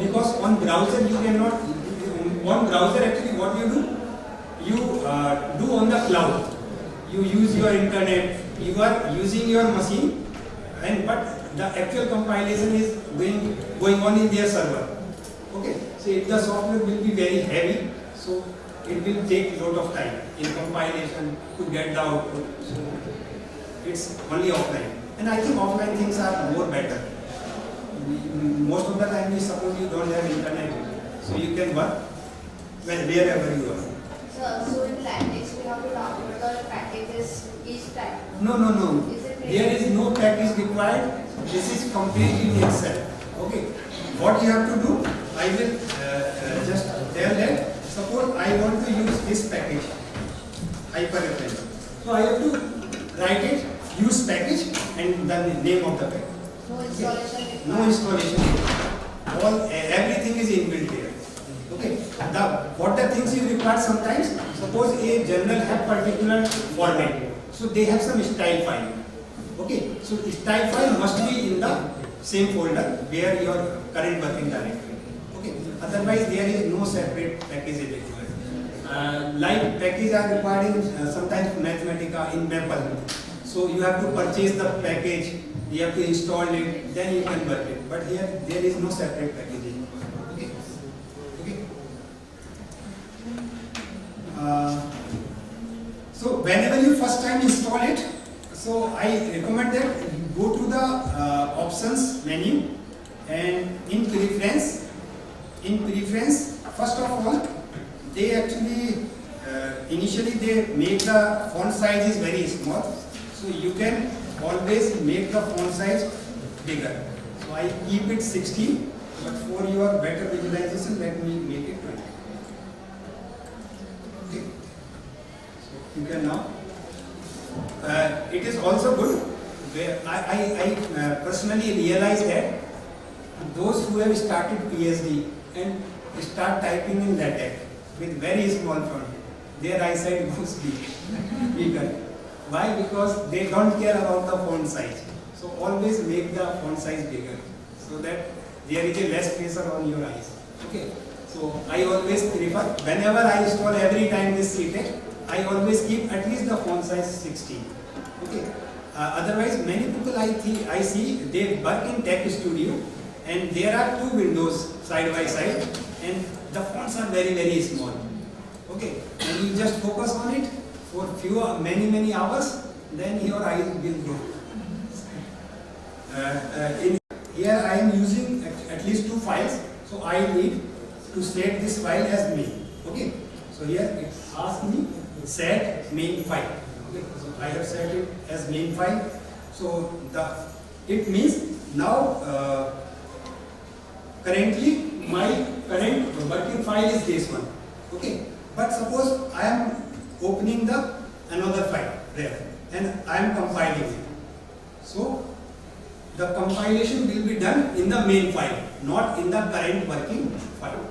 Because on browser you cannot. On browser actually what you do? You do on the cloud. You use your internet. You are using your machine. But the actual compilation is going on in their server. Okay, so if the software will be very heavy, so it will take a lot of time in compilation to get the output. So it's only offline, and I think offline things are more better. Most of the time, we suppose you don't have internet, so you can work wherever you are. So in LaTeX, we have to download the packages each time. No. Is it There is no package required. This is completely in Excel. Okay. What you have to do, I will just tell that. Suppose I want to use this package, hyperreference. So I have to write it, use package, and the name of the package. No installation. No installation. Everything is inbuilt here. Okay. What the things you require sometimes. Suppose a journal have particular format, so they have some style file. Okay. So style file must be in the same folder where your current working directory. Okay. Otherwise, there is no separate package required. like package are required in sometimes Mathematica in Maple. So you have to purchase the package, you have to install it, then you can work it. But here there is no separate packaging. Okay. Okay. So whenever you first time install it, so I recommend that you go to the options menu and in preference, first of all, they actually initially they make the font size is very small, so you can always make the font size bigger. So I keep it 16, but for your better visualization, let me make it 20. Okay. So you can now. It is also good. Where I personally realize that those who have started PhD and start typing in LaTeX with very small font, their eyesight goes bigger. Why? Because they don't care about the font size. So always make the font size bigger so that there is a less pressure on your eyes. Okay. So I always prefer, whenever I install every time this LaTeX, I always keep at least the font size 16. Okay. Otherwise, many people I see they work in Tech Studio and there are two windows side by side and the fonts are very small. Okay, and you just focus on it for many hours, then your eyes will grow. Here I am using at least two files, so I need to set this file as main. Okay, so here it asks me set main file. Okay, so I have set it as main file. So it means now currently my current working file is this one. Okay, but suppose I am opening the another file there and I am compiling it. So the compilation will be done in the main file, not in the current working file.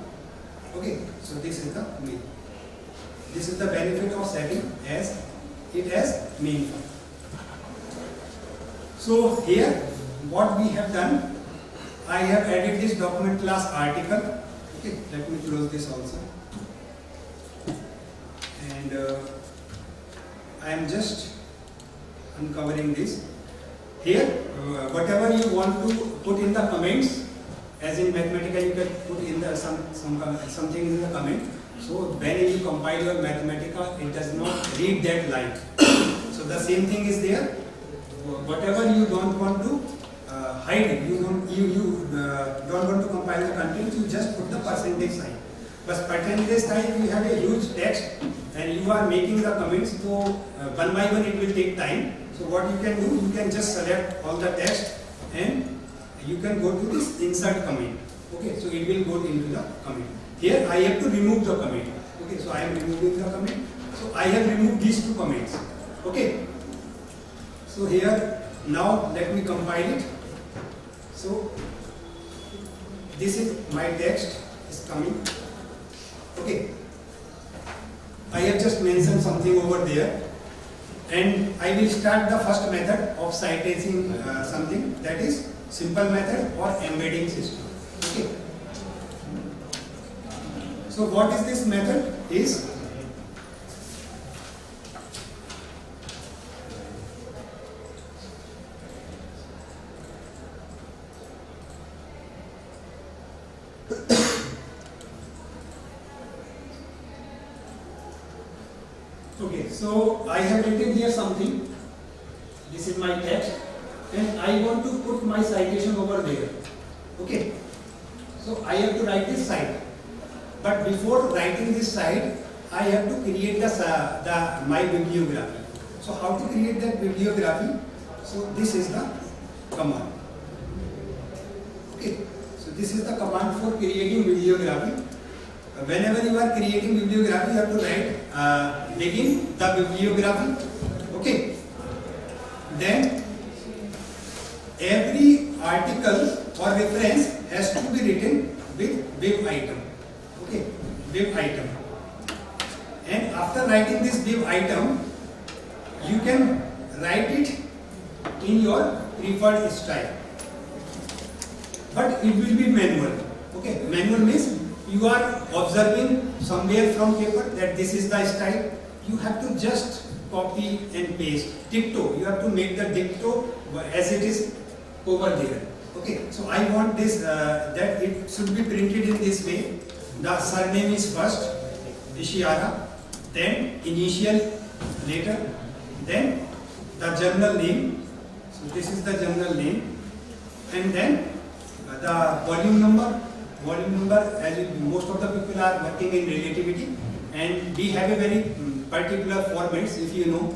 Okay, so this is the main. This is the benefit of setting it as main file. So here what we have done, I have added this document class article. Okay, let me close this also. And I am just uncovering this. Here, whatever you want to put in the comments, as in Mathematica, you can put in the something in the comment. So when you compile your Mathematica, it does not read that line. So the same thing is there. Whatever you don't want to hide it, you don't want to compile the content, you just put the percentage sign. But percentage sign, you have a huge text and you are making the comments, so one by one it will take time. So what you can do, you can just select all the text and you can go to this insert comment. Okay, so it will go into the comment. Here I have to remove the comment. Okay, so I am removing the comment. So I have removed these two comments. Okay. So here now let me compile it. So this is my text is coming. Okay. I have just mentioned something over there. And I will start the first method of citing something, that is simple method or embedding system. Okay. So what is this method? Is okay, so I have written here something. This is my text and I want to put my citation over there. Okay, so I have to write this side. But before writing this side, I have to create my bibliography. So how to create that bibliography? So this is the command. Okay, so this is the command for creating bibliography. Whenever you are creating bibliography, you have to write begin the bibliography. Okay, then every article or reference has to be written with bib item. Okay, bib item. And after writing this bib item, you can write it in your preferred style. But it will be manual. Okay, manual means you are observing somewhere from paper that this is the style, you have to just copy and paste, dicto. You have to make the dicto as it is over there. Okay, so I want this that it should be printed in this way. The surname is first, Ishiara, then initial later, then the journal name. So this is the journal name, and then the volume number. Volume number, as most of the people are working in relativity, and we have a very particular formats. If you know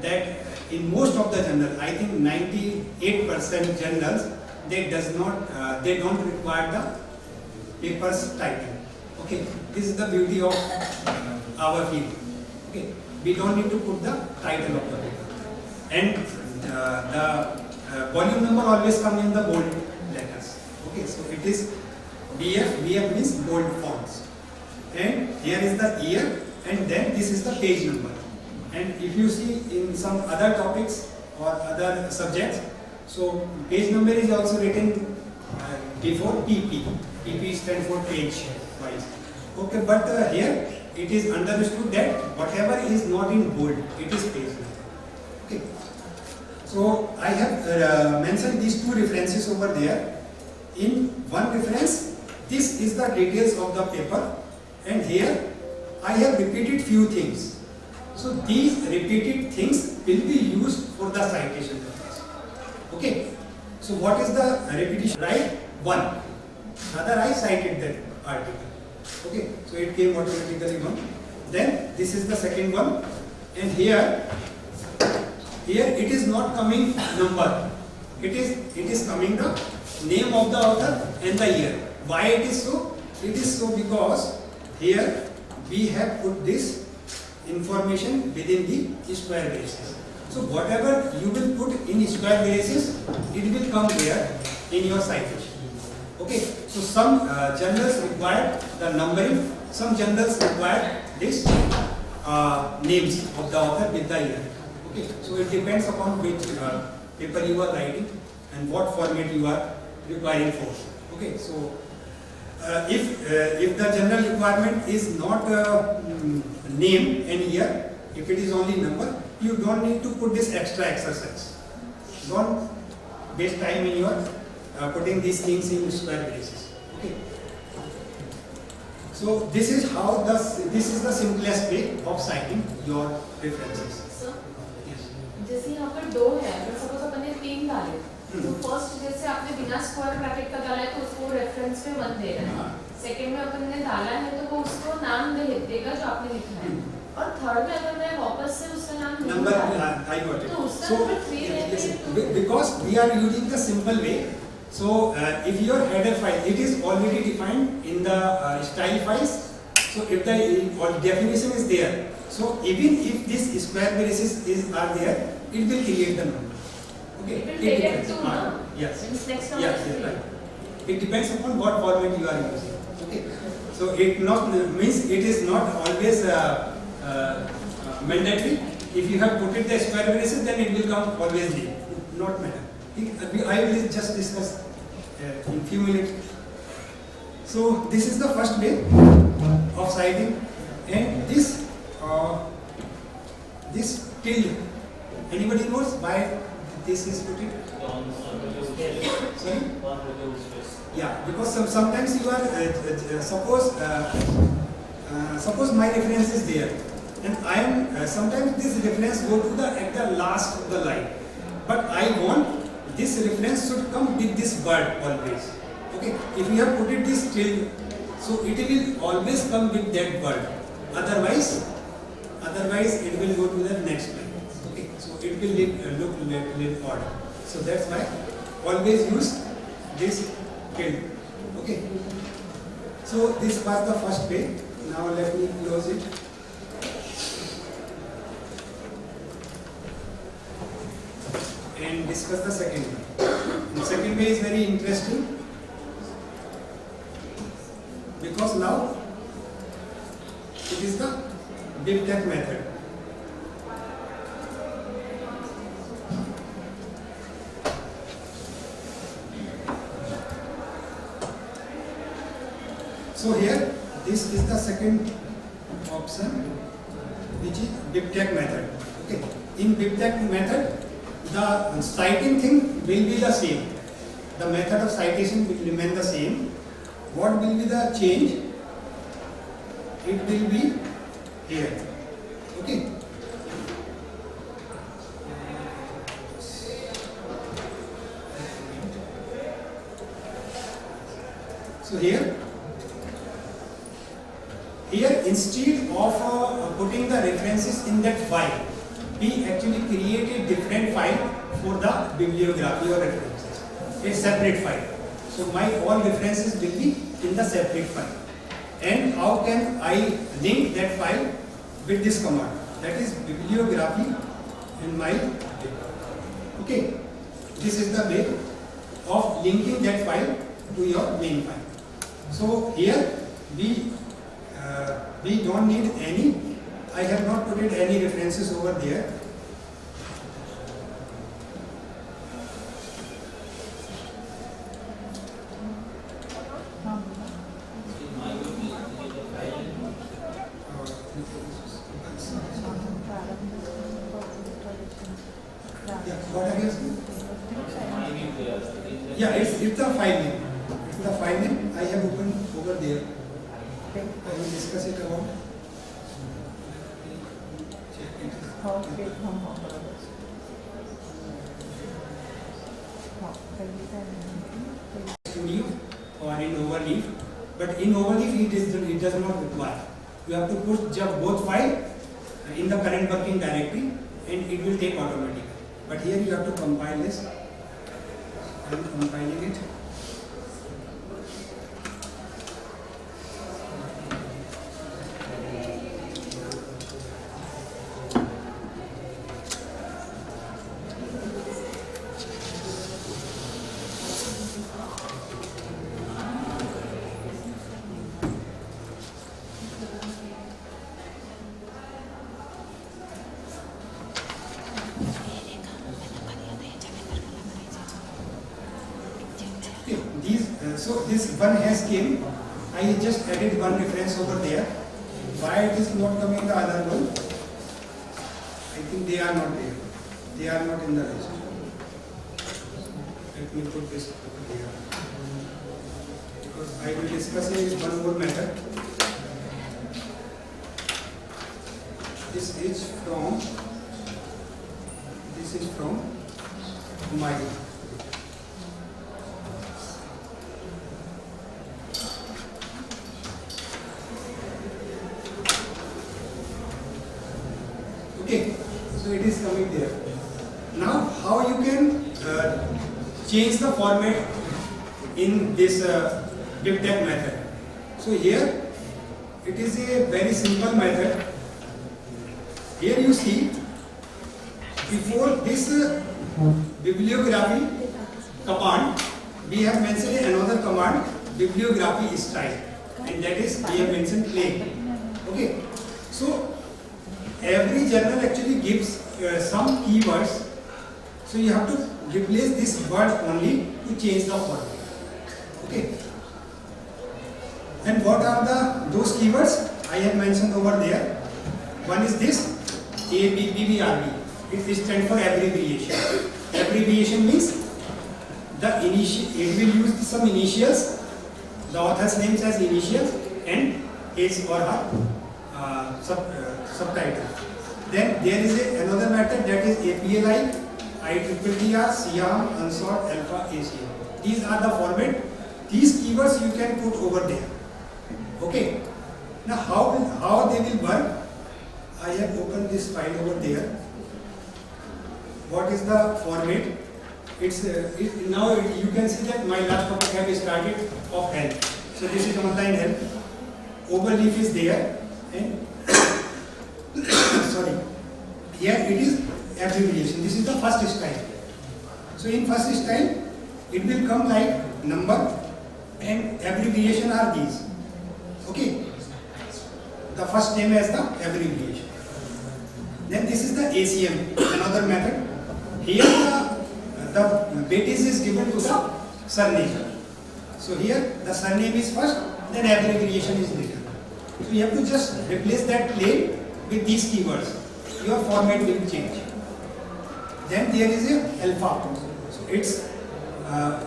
that in most of the journals, I think 98% journals, they don't require the paper's title. Okay, this is the beauty of our field. Okay, we don't need to put the title of the paper, and the volume number always come in the bold letters. Okay, so it is BF means bold fonts, and here is the year, and then this is the page number. And if you see in some other topics or other subjects, so page number is also written before PP. PP stands for page wise. Okay, but here it is understood that whatever is not in bold, it is page number. Okay, so I have mentioned these two references over there. In one reference, this is the details of the paper, and here I have repeated few things. So these repeated things will be used for the citation purpose. Okay. So what is the repetition? Right? One. Rather I cited that article. Okay. So it came automatically one. Then this is the second one, and here it is not coming number. It is coming the name of the author and the year. Why it is so? It is so because here we have put this information within the square braces. So whatever you will put in square braces, it will come there in your citation. Okay. So some journals require the numbering, some journals require this names of the author with the year. Okay. So it depends upon which paper you are writing and what format you are requiring for. Okay. So if the general requirement is not name and year, if it is only number, you don't need to put this extra exercise. Don't waste time in your putting these things in square braces. Okay. So this is how this is the simplest way of citing your references. Sir Yes. जैसे यहाँ पर दो है, अगर suppose अपन ने तीन डाले, तो फर्स्ट जैसे आपने बिना स्क्वायर ब्रैकेट का डाला है तो उसको रेफरेंस में 1 दे रहा है, सेकंड में अपन ने डाला है तो वो उसको नाम देगा जो आपने लिखा है, और थर्ड में अगर मैं वापस से उसका नाम Number, I got it. तो उसका So, नंबर 3 yes, रहता है, because we are using the simple way. So, if your header file, it is already defined in the style files. So, if the definition is there, so even if this square braces are there, it will create the number. Okay. It will take it depends. to now. Yes. Means next number Yes, is yes, 3. right. It depends upon what format you are using. Okay. So it not means it is not always mandatory. If you have put it the square braces, then it will come always D. Not matter. I will just discuss in few minutes. So this is the first way of citing, and this tilde. Anybody knows why this is put it? Sorry? Yeah, because sometimes you are suppose my reference is there, and I am sometimes this reference go to at the last of the line, but I want this reference should come with this word always. Okay, if you have put it this tilde, so it will always come with that word. Otherwise it will go to the next line. Okay, so it will look little odd. So that's why always use this tilde. Okay. So this was the first way. Now let me close it. And discuss the second one. The second way is very interesting because now it is the BibTeX method. So here this is the second option, which is BibTeX method. Okay. In BibTeX method, the citing thing will be the same. The method of citation will remain the same. What will be the change? It will be here. Okay. So here instead of putting the references in that file, we actually create a different file for the bibliography or references, a separate file. So my all references will be in the separate file. And how can I link that file with this command? That is bibliography in my bib. Okay, this is the way of linking that file to your main file. So here we don't need any. I have not put in any references over there. Yeah, what are you saying? Yeah, it's the file name. It's the file name. I have opened over there. I will discuss it about. To leave or in overleaf, but in overleaf it does not require. You have to put both file in the current working directory and it will take automatically. But here you have to compile this. I am compiling it. So this one has came. I just added one reference over there. Why it is not coming the other one? I think they are not there. They are not in the list. Let me put this over here. Because I will discuss one more method. This is from my. Okay, so it is coming there. Now, how you can change the format in this BibTeX method? So here, it is a very simple method. Here you see, before this bibliography command, we have mentioned another command, bibliography style, and that is we have mentioned plain. Okay, so every journal actually gives some keywords, so you have to replace this word only to change the format. Okay. And what are those keywords? I have mentioned over there. One is this ABBRB. It stands for abbreviation. Abbreviation means it will use some initials, the author's name as initials, and his or her subtitle. Then there is another method, that is APLI, IEEE, SIAM, Unsort, Alpha, ACM. These are the format. These keywords you can put over there. Okay. Now how they will work? I have opened this file over there. What is the format? Now you can see that my last topic have started of health. So this is online health. Overleaf is there, and sorry, here it is abbreviation. This is the first style. So in first style, it will come like number and abbreviation are these. Okay. The first name as the abbreviation. Then this is the ACM, another method. Here the weightage is given to the surname. So here the surname is first, then abbreviation is written. So you have to just replace that plain with these keywords. Your format will change. Then there is a alpha. So it's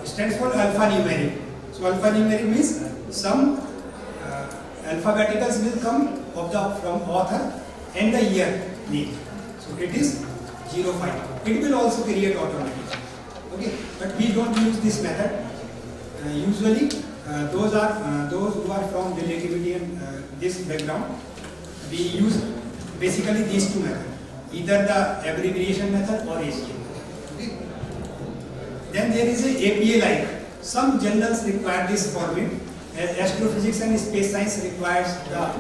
stands for alphanumeric. So alphanumeric means some alphabeticals will come from author and the year name. So it is 05. It will also create automatically. Okay, but we don't use this method. Usually, those who are from relativity and this background, we use basically these two methods, either the abbreviation method or ACM method. Okay. Then there is a APA-like. Some journals require this format. As astrophysics and space science requires the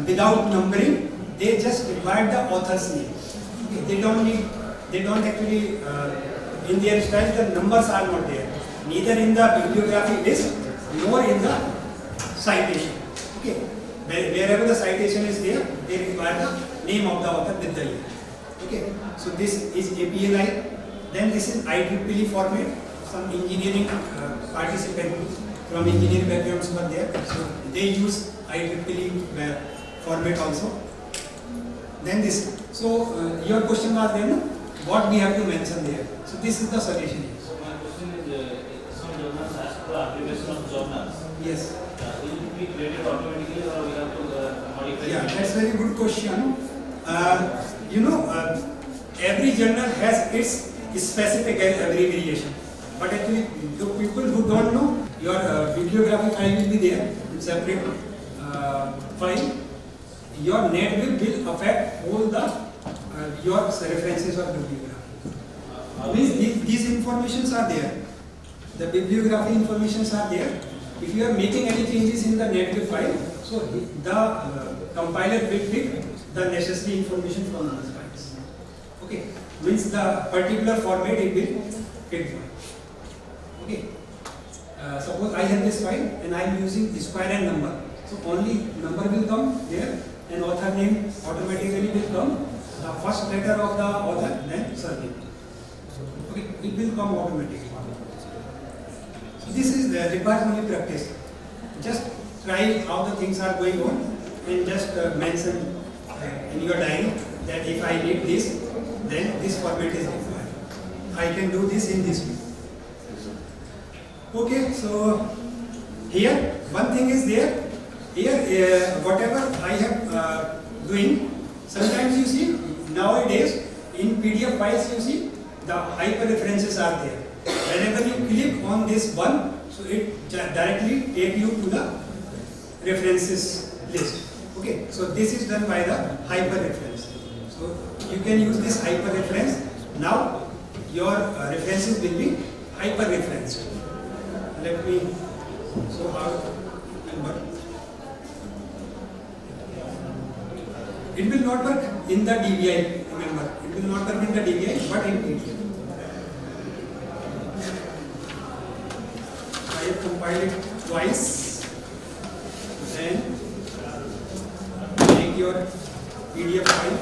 without numbering, they just require the author's name. Okay. They don't actually in their style the numbers are not there, neither in the bibliography list nor in the citation. Okay, wherever the citation is there, they require the name of the author with the year. Okay, so this is APA-like. Then this is IEEE format. Some engineering participants from engineering backgrounds were there, so they use IEEE format also. Then this. So your question was then what we have to mention there. So this is the solution. So my question is, some journals ask for abbreviation of journals. Yes. Will it be created automatically or we have to modify? Yeah, that's very good question. Every journal has its specific abbreviation. But actually, the people who don't know, your bibliography file will be there in separate file. Your net will affect all the your references of bibliography. Means these informations are there. The bibliography informations are there. If you are making any changes in the network file, so the compiler will pick the necessary information from those files. Okay, means the particular format it will pick. Okay, suppose I have this file and I am using square and number. So only number will come there and author name automatically will come. The first letter of the author, then surname. Okay, it will come automatically. So this is requires only practice. Just try how the things are going on and just mention in your diary that if I need this, then this format is required. I can do this in this way. Okay, so here one thing is there. Here whatever I have doing, sometimes you see nowadays in PDF files you see the hyperreferences are there. Whenever you click on this one, so it directly take you to the references list. Okay, so this is done by the hyperreference. So you can use this hyperreference. Now your references will be hyperreferenced. Let me show how it will work. It will not work in the DBI, remember. It will not work in the DBI, but in PDF. I have compiled it twice. Then make your PDF file.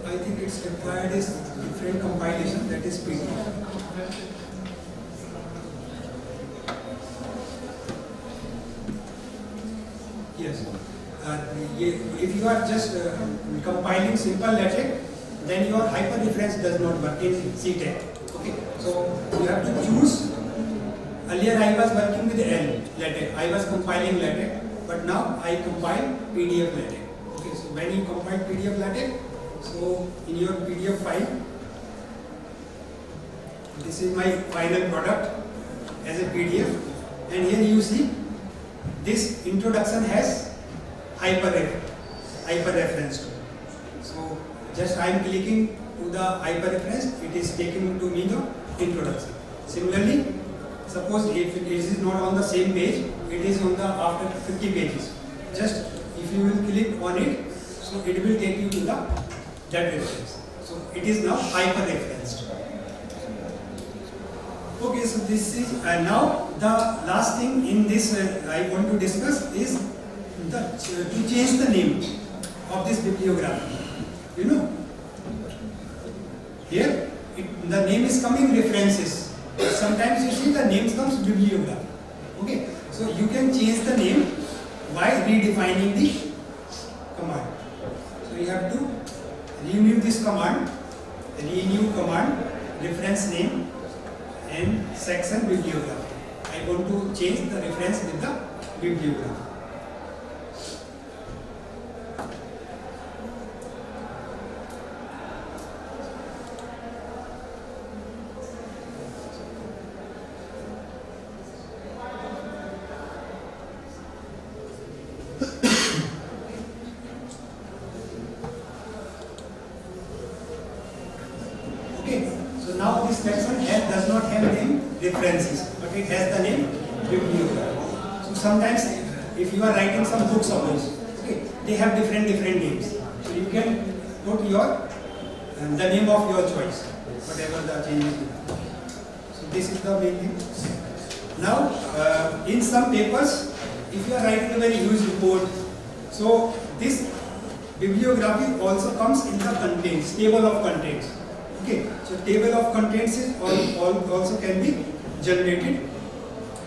I think it's required is different compilation, that is PDF. Yes. If you are just compiling simple LaTeX, then your hyperreference does not work in CTEC. Okay. So you have to choose. Earlier I was working with LaTeX. I was compiling LaTeX, but now I compile PDF LaTeX. Okay. So when you compile PDF LaTeX, so in your PDF file, this is my final product as a PDF, and here you see this introduction has hyperreference. So just I am clicking to the hyperreference, it is taking to me the introduction. Similarly, suppose if it is not on the same page, it is on the after 50 pages. Just if you will click on it, so it will take you to the that reference. So it is now hyperreferenced. Okay, so this is now the last thing in this I want to discuss is to change the name of this bibliography. You know, Here, the name is coming references. Sometimes you see the name comes bibliography. Okay, so you can change the name by redefining the command. So you have to renew this command, renew command, reference name and section bibliography. I want to change the reference with the bibliography. So now this section does not have name references, but it has the name bibliography. So sometimes if you are writing some books suppose, okay, they have different names. So you can put your the name of your choice, whatever the changes you have. So this is the main thing. Now in some papers, if you are writing a very huge report, so this bibliography also comes in the contents, table of contents. Okay, so table of contents is also can be generated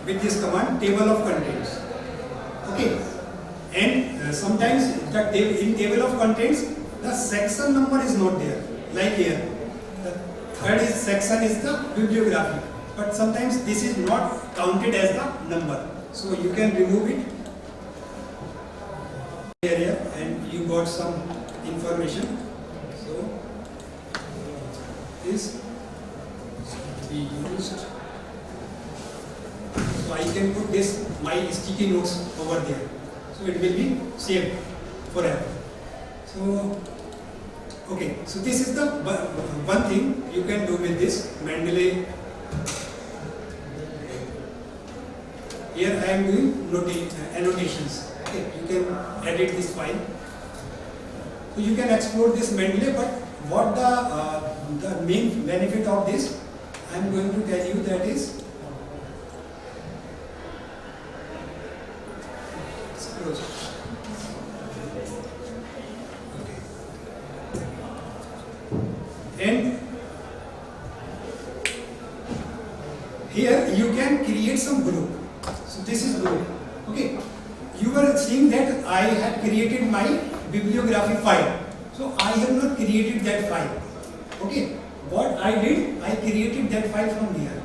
with this command, table of contents. Okay, and sometimes in table of contents the section number is not there. Like here, the third section is the bibliography, but sometimes this is not counted as the number. So you can remove it area and you got some information. So is be used. So I can put this my sticky notes over there. So it will be saved forever. So okay, so this is the one thing you can do with this Mendeley. Here I am doing annotations. Okay, you can edit this file. So you can explore this Mendeley, but what the main benefit of this, I am going to tell you, that is okay. And here you can create some group. So this is group. Okay, you were seeing that I have created my bibliography file. So I have not created that file. Okay, what I did, I created that file from here.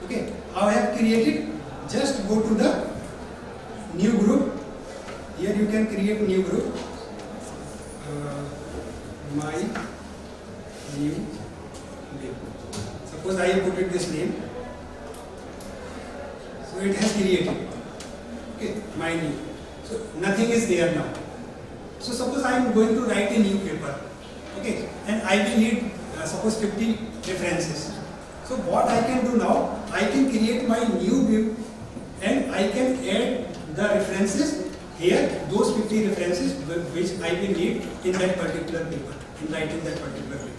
Okay, how I have created? Just go to the new group. Here you can create new group. My new name. Suppose I have put it this name. So it has created. Okay, my new. So nothing is there now. So suppose I am going to write a new paper, okay, and I will need suppose 50 references. So what I can do now, I can create my new bib and I can add the references here, those 50 references which I will need in that particular paper, in writing that particular paper.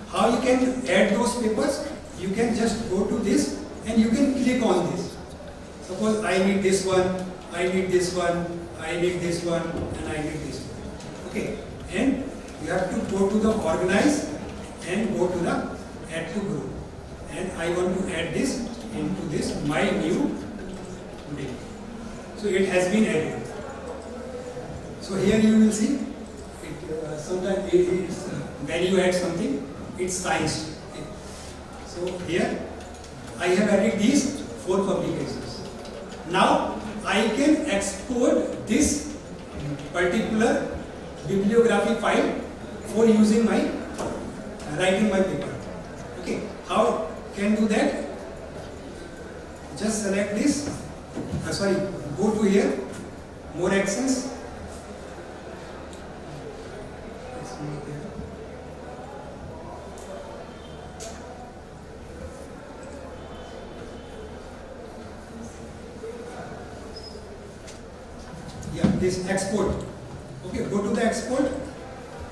How you can add those papers? You can just go to this and you can click on this. Suppose I need this one, I need this one, I need this one, and I need this one. Okay, and you have to go to the organize and go to the add to group, and I want to add this into this my new day. So it has been added. So here you will see it, sometimes when you add something, it's sized. Okay. So here I have added these 4 publications. Now I can export this particular bibliography file for using my writing my paper. Okay, how can do that? Just select this. Go to here, more actions. Yeah, this export. Okay, go to the export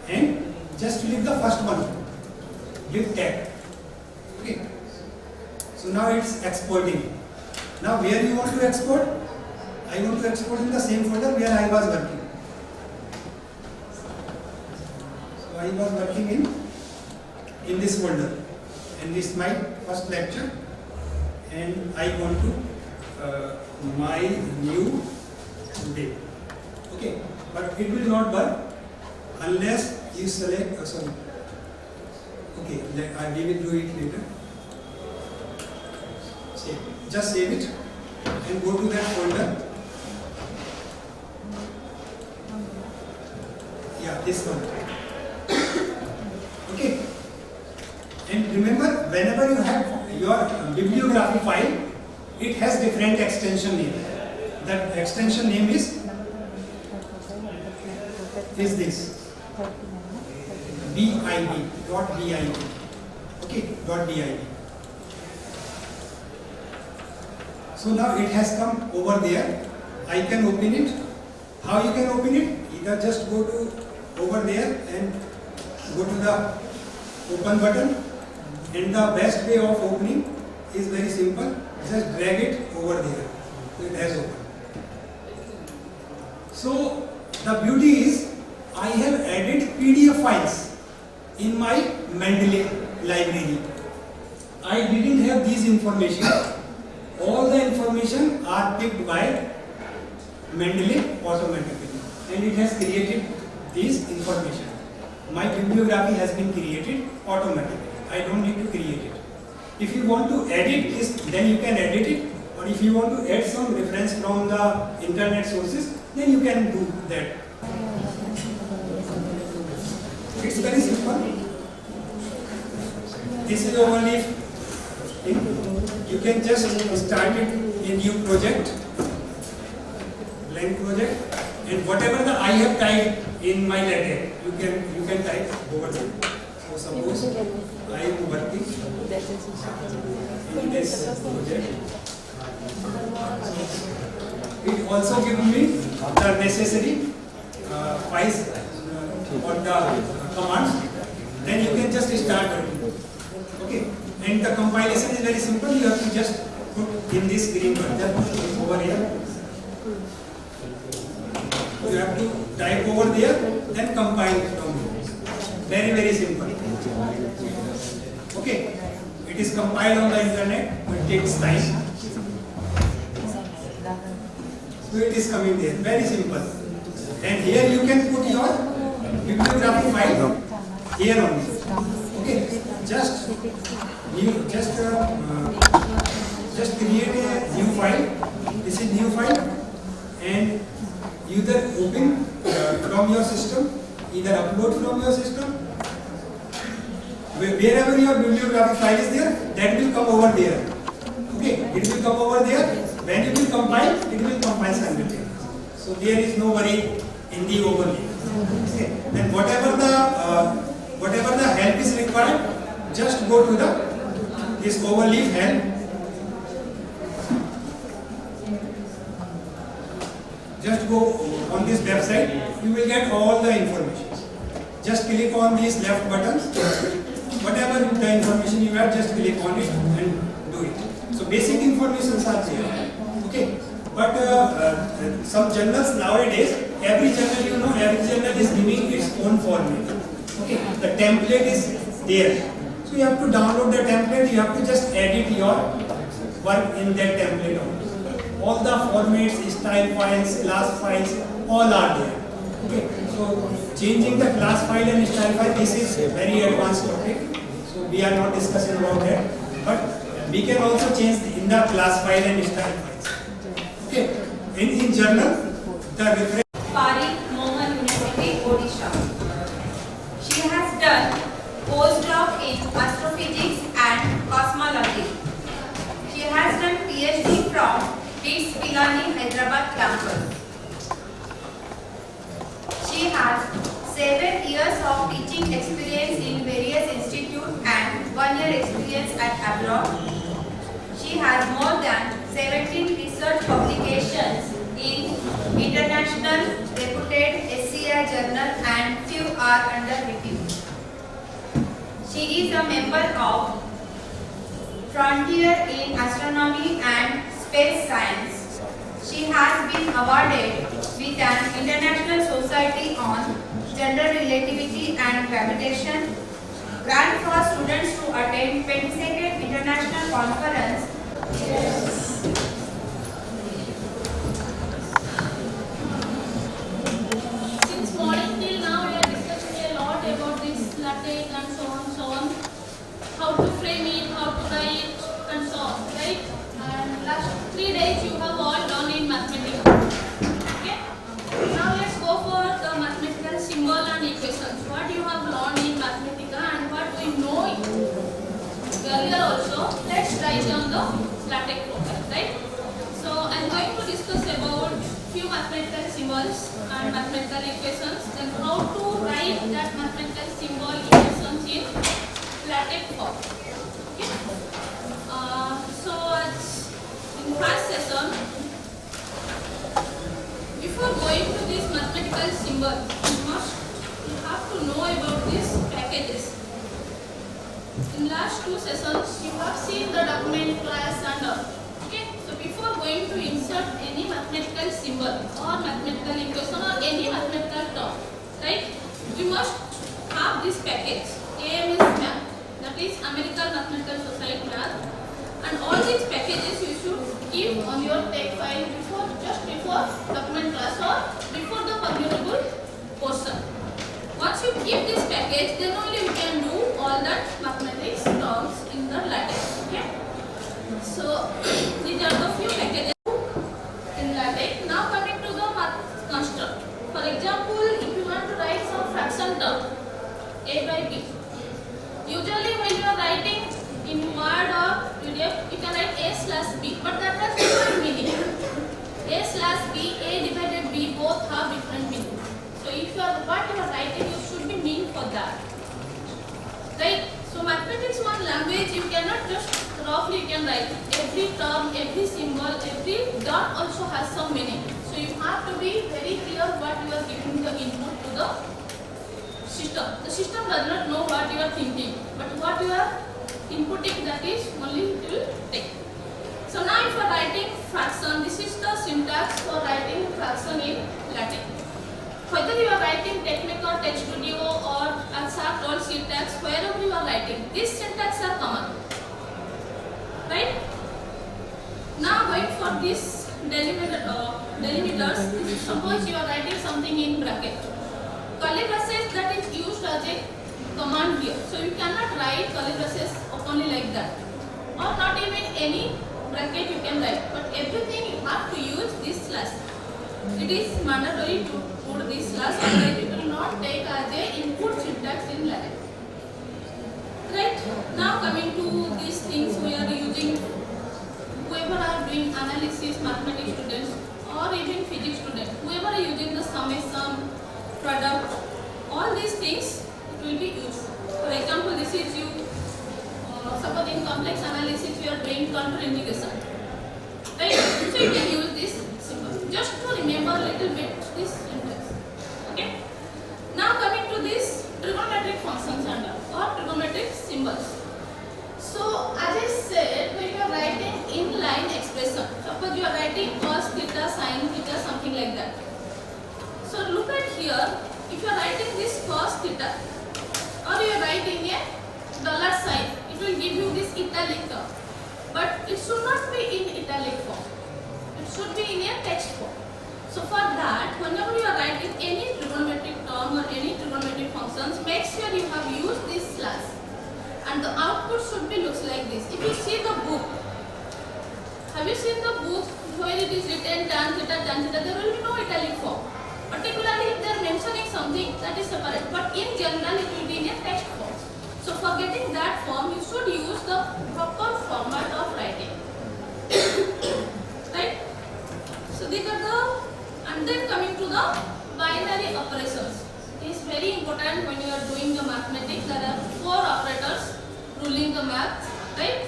and just click the first one. Give tag. Okay. So now it's exporting. Now where you want to export? I want to export in the same folder where I was working. So I was working in in this folder, and this is my first lecture, and I want to my new today. Okay, but it will not work unless you select. Sorry. Okay, we will do it later. Save. Just save it and go to that folder. Yeah, this one. Okay. And remember, whenever you have your bibliography file, it has different extension name. That extension name is this. .bib. Okay, .bib. So now it has come over there. I can open it. How you can open it? Either just go to over there and go to the open button. And the best way of opening is very simple. Just drag it over there. So it has opened. So the beauty is I have added PDF files in my Mendeley library. I didn't have these information. All the information are picked by Mendeley automatically, and it has created this information. My bibliography has been created automatically. I don't need to create it. If you want to edit this, then you can edit it, or if you want to add some reference from the internet sources, then you can do that. It's very simple. This is overleaf. You can just start it a new project, blank project, and whatever I have typed in my letter, you can type over there. So suppose I am working in this project. It also gives me the necessary files or the commands. Then you can just start working. Okay, and the compilation is very simple. You have to just put in this green one, just put over here. You have to type over there, then compile from here. Very simple. Okay, it is compiled on the internet, but it takes time. So it is coming there. Very simple. And here you can put your bibliography file here only. Okay, just create a new file. This is new file, and either open from your system, either upload from your system. Wherever your bibliography file is there, that will come over there. Okay, it will come over there. When you will compile, it will compile simultaneously. So there is no worry in the overlay. Okay, and whatever the help is required, just go to this overleaf help. Just go on this website, you will get all the information. Just click on these left buttons. Whatever the information you have, just click on it and do it. So basic informations are there. Okay, but some journals nowadays, every journal is giving its own format. Okay, the template is there. So you have to download the template. You have to just edit your work in that template only. All the formats, style files, class files, all are there. Okay, so changing the class file and style file, this is a very advanced topic. So we are not discussing about that. But we can also change in the class file and style files. Okay, in journal, the reference. University, Odisha. She has done postdoc in astrophysics and cosmology. She has done PhD from BITS Pilani, Hyderabad campus. She has 7 years of teaching experience in various institutes and 1 year experience at abroad. She has more than 17 research publications in international reputed SCI journal and few are under review. She is a member of Frontier in Astronomy and Space Science. She has been awarded with an International Society on General Relativity and Gravitation grant for students to attend 22nd International Conference. Since morning till now, we are discussing a lot about this LaTeX and so on, how to frame it, how to write, and so on, right? And last 3 days you have all done in mathematics. Okay? Now let's go for the mathematical symbol and equations. What you have learned in Mathematica and what we know earlier also. Let's write down the LaTeX program, right? So I'm going to discuss about few mathematical symbols and mathematical equations, then how to write that mathematical symbol equations in LaTeX form. Okay? So in first session, before going to this mathematical symbol, you have to know about these packages. In last 2 sessions, you have seen the document, class and all. Okay? So before going to insert any mathematical symbol or mathematical equation or any mathematical term, right? You must have this package. AM is math, that is American Mathematical Society math, and all these packages you should keep on your text file just before document class or before the commutable portion. Once you keep this package, then only you can do all that mathematics terms in the LaTeX. Okay? So these are the few packages in LaTeX. Now coming to the math construct. For example, if you want to write some fraction term, A by B. Usually when you are writing in Word or PDF, you can write A/B, but that has different meaning. A/B, A divided B, both have different meaning. So if you are what you are writing, you should be mean for that. Right? So mathematics one language, you cannot just roughly you can write. Every term, every symbol, every dot also has some meaning. So you have to be very clear what you are giving the input to the system. The system does not know what you are thinking, but what you are inputting, that is only it will take. So now if you are writing fraction, this is the syntax for writing fraction in LaTeX. Whether you are writing Technical, Text Studio or AICTE or syntax, wherever you are writing, these syntax are common. Right? Now going for this delimiters, suppose you are writing something in bracket. Curly braces, that is used as a command here. So you cannot write curly braces openly like that. Or not even any bracket you can write. But everything you have to use this slash. It is mandatory to put this slash, otherwise it will not take as a input syntax in LaTeX. Right? Now coming to these things we are using, whoever are doing analysis, mathematics students or even physics students, whoever are using the summation, product, all these things it will be useful. For example, this is you, suppose in complex analysis you are doing contour integration. Right? So you can use this symbol. Just to remember a little bit this syntax. Okay? Now coming to this trigonometric functions and or trigonometric symbols. So as I said, when you are writing inline expression, suppose you are writing cos theta, sin theta, something like that. So look at here, if you are writing this cos theta or you are writing a dollar sign, it will give you this italic term. But it should not be in italic form. It should be in a text form. So for that, whenever you are writing any trigonometric term or any trigonometric functions, make sure you have used this slash. And the output should be looks like this. If you see the book, have you seen the book where it is written tan theta, there will be no italic form. Particularly if they are mentioning something, that is separate. But in general, it will be in a text form. So for getting that form, you should use the proper format of writing. Right? So these are the, and then coming to the binary operations. It is very important when you are doing the mathematics. There are 4 operators ruling the math. Right?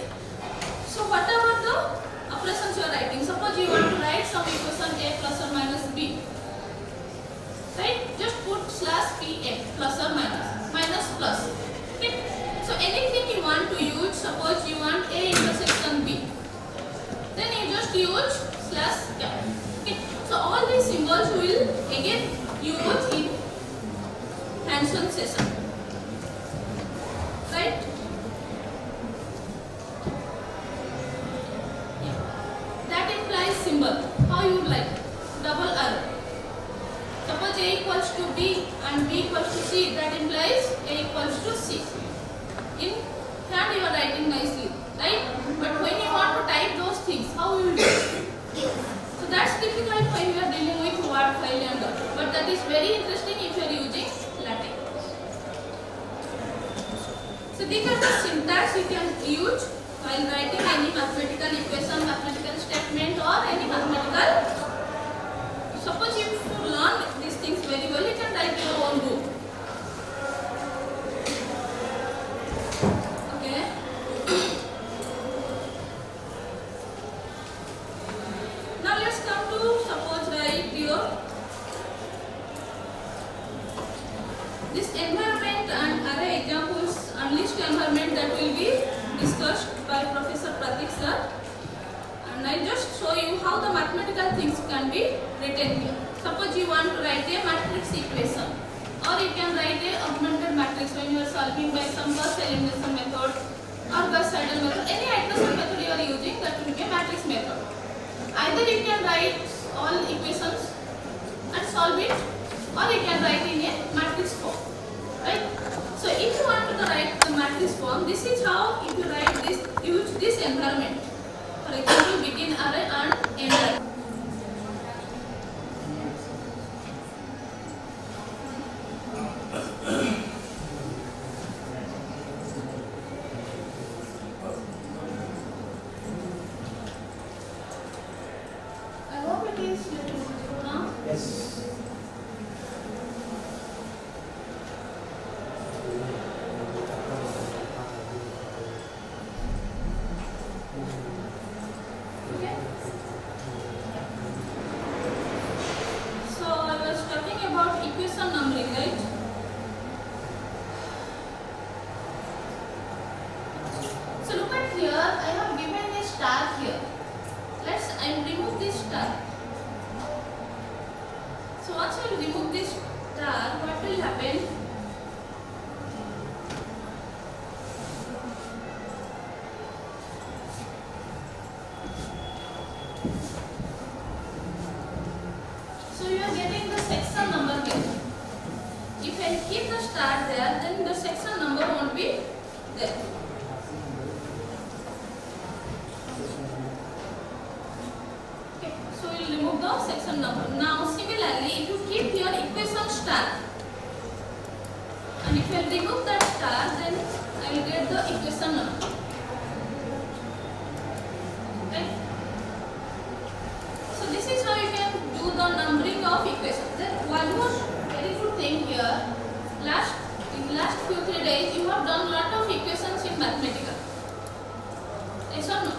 So whatever the operations you are writing, suppose you want to write some equation a plus or minus b. Right? Just put slash pm, plus or minus plus. Okay? So anything you want to use, suppose you want a intersection b, then you just use slash cap. Okay? So all these symbols will again use in hands-on session. how you would like? Double arrow. Suppose A equals to B and B equals to C, that implies A equals to C. In hand you are writing nicely, right? But when you want to type those things, how you will do? So that's difficult when you are dealing with word file and all. But that is very interesting if you are using LaTeX. So these are the syntax you can use while writing any mathematical equation, mathematical statement or any mathematical. Suppose if you learn these things very well, you can write your own book. Okay. Now let's come to suppose write your this environment and array examples, unleashed environment that will be discussed by Professor Pratik sir. And I just show you how the mathematical things can be written here. Suppose you want to write a matrix equation, or you can write a augmented matrix when you are solving by some Gauss elimination method or Gauss Seidel method. Any iteration method you are using, that will be a matrix method. Either you can write all equations and solve it, or you can write in a matrix form, right? So if you want to write the matrix form, this is how if you write this, use this environment. For example, begin array and end array. I hope it is little now. Yes. Okay. So I was talking about equation numbering, right? So look at here, I have given a star here. I remove this star. So once I remove this star, what will happen? So you are getting the section number here. If I keep the star there, then the section number won't be there. Okay, so we will remove the section number. Now similarly, if you keep your equation star, and if I remove that star, then I will get the equation number. Okay. So this is how you can do the numbering of equations. Then one more very good thing here. In last 2-3 days, you have done lot of equations in mathematical. Yes or no?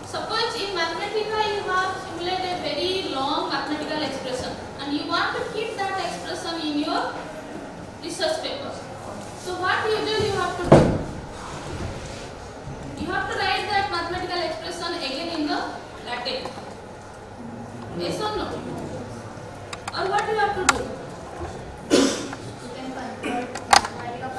Suppose in mathematical you have simulated a very long mathematical expression, and you want to keep that expression in your research paper. So what usually you have to do? You have to write that mathematical expression again in the LaTeX. Yes or no? Or what you have to do?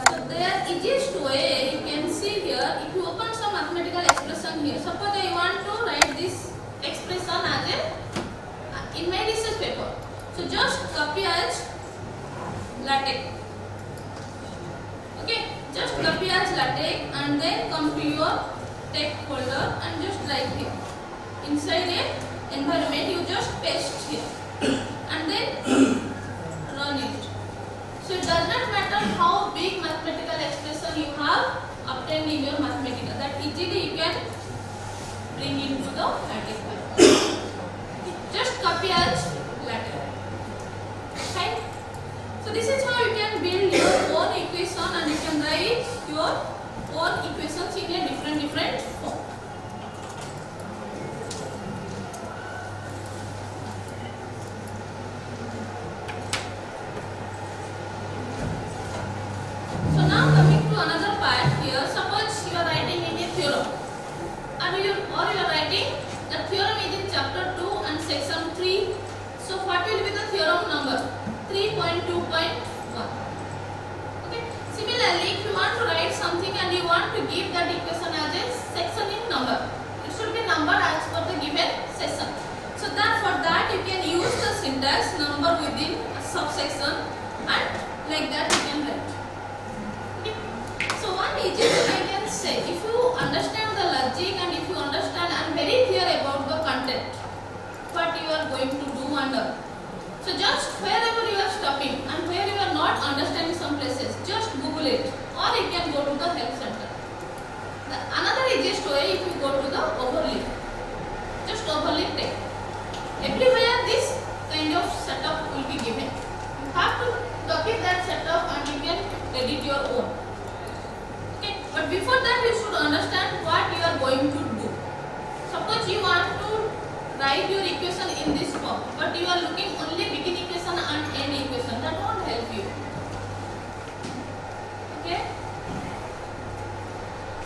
So the easiest way you can see here, if you open some mathematical expression here, suppose I want to write this expression as a in my research paper. So just copy as LaTeX. Okay, just copy as LaTeX and then come to your text folder and just write here. Inside a environment you just paste here and then run it. So it does not matter how big mathematical expression you have obtained in your mathematical, that easily you can bring into the LaTeX file. Just copy as LaTeX. Right? So this is how you can build your own equation and you can write your own equations in a different form. So now coming to another part here, suppose you are writing in a theorem, or you are writing the theorem is in chapter 2 and section 3. So what will be the theorem number? 3.2.1. Okay. Similarly, if you want to write something and you want to give that equation as a section in number, it should be number as per the given section. you can use the syntax number within a subsection and like that you can write. Okay. So one easy thing I can say, if you understand the logic and if you understand and very clear about the content, what you are going to do under. So just wherever you are stopping and where you are not understanding some places, just Google it or you can go to the help center. Another easiest way, if you go to the overlay, just overlay text. Everywhere this kind of setup will be given. You have to copy that setup and you can edit your own. Okay, but before that you should understand what you are going to do. Suppose you want to write your equation in this form, but you are looking only begin equation and end equation. That won't help you. Okay.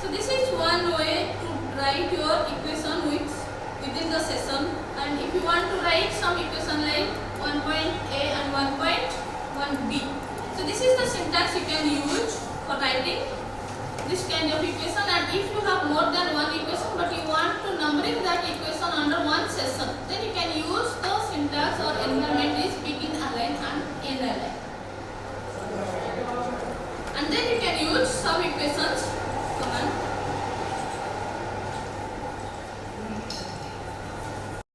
So this is one way to write your equation within the session. And if you want to write some equation like 1.a and 1.1b, so this is the syntax you can use for writing this kind of equation. And if you have more than one equation but you want to numbering that equation under one session, then you can use the syntax or environment is begin align and end align. And then you can use some equations command.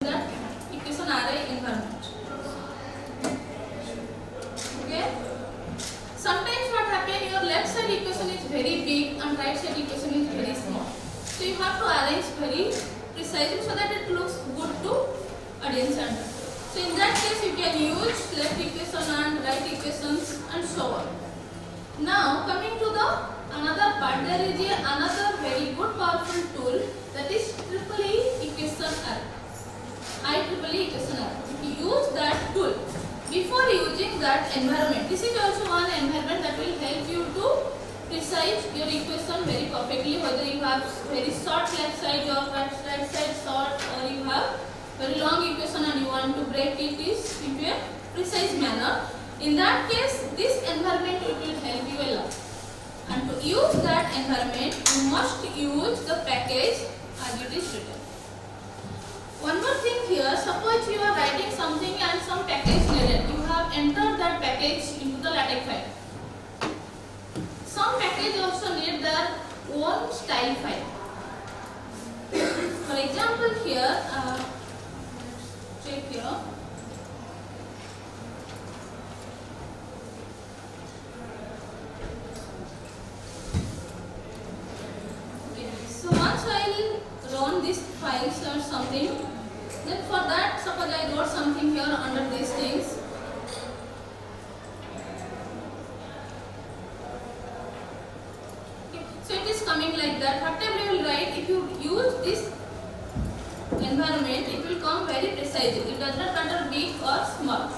That equation array environment. Okay. Sometimes what happens, your left side equation is very big and right side equation is very small. So you have to arrange very precisely so that it looks good to audience under. So in that case you can use left equation and right equations and so on. Now coming to the another part, there is another very good powerful tool, that is EEE equation array. IEEE equation array. If you use that tool before using that environment, this is also one environment that will help you to precise your equation very perfectly, whether you have very short left side or right side short, or you have very long equation and you want to break it is into a precise manner. In that case, this environment will help you a lot. And to use that environment, you must use the package as it is written. One more thing here, suppose you are writing something and some package needed. You have entered that package into the LaTeX file. Some package also need their own style file. For example here, check here. So once I will run these files or something, then for that suppose I wrote something here under these things. Okay. So it is coming like that. Whatever you will write, if you use this environment, it will come very precisely. It does not matter big or small.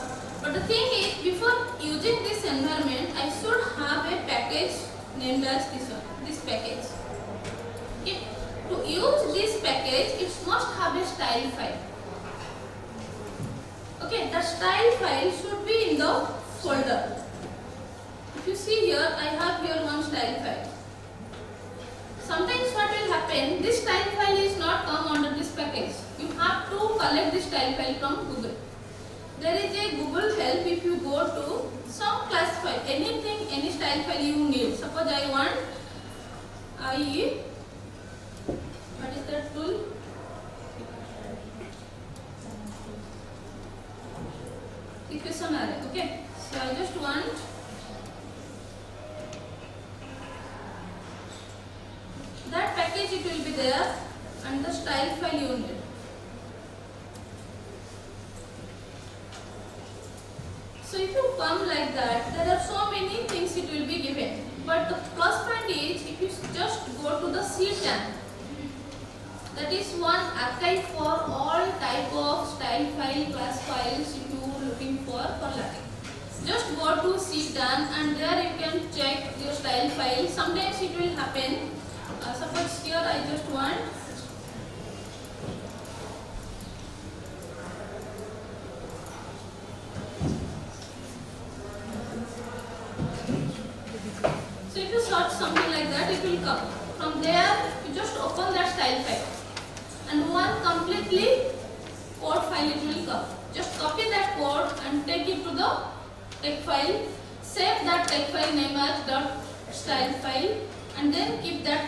But the thing is, before using this environment, I should have a package named as this one, this package. Okay. To use this package, it must have a style file. Okay, the style file should be in the folder. If you see here, I have here one style file. Sometimes what will happen, this style file is not come under this package. You have to collect this style file from Google. There is a Google help. If you go to some class file, anything, any style file you need. Suppose I want what is that tool? Equation array. Okay. So I just want that package, it will be there, and the style file you need. So if you come like that, there are so many things it will be given. But the plus point is, if you just go to the C10, that is one archive for all type of style file, class files if you are looking for LaTeX. Just go to C10 and there you can check your style file. Sometimes it will happen. Suppose here I just want so if you search something like that, it will come. From there, you just open that style file. And one completely code file it will come. just copy that code and take it to the text file, save that text file name as .style file, and then keep that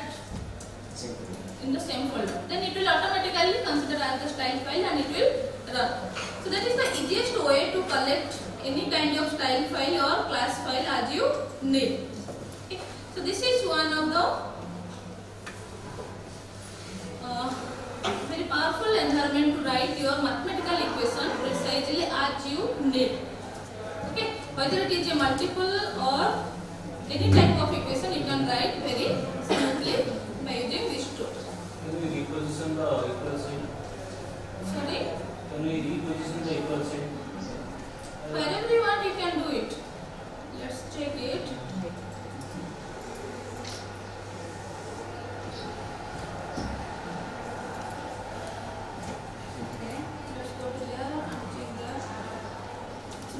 in the same folder. Then it will automatically consider as the style file and it will run. So that is the easiest way to collect any kind of style file or class file as you need. Okay. So this is one of the very powerful environment to write your mathematical equation precisely as you need. Okay, whether it is a multiple or any type of equation, you can write very smoothly by using this tool. Can we reposition the equal sign? Sorry, Can we reposition the equal sign? wherever you want, you can do it. Let's check it.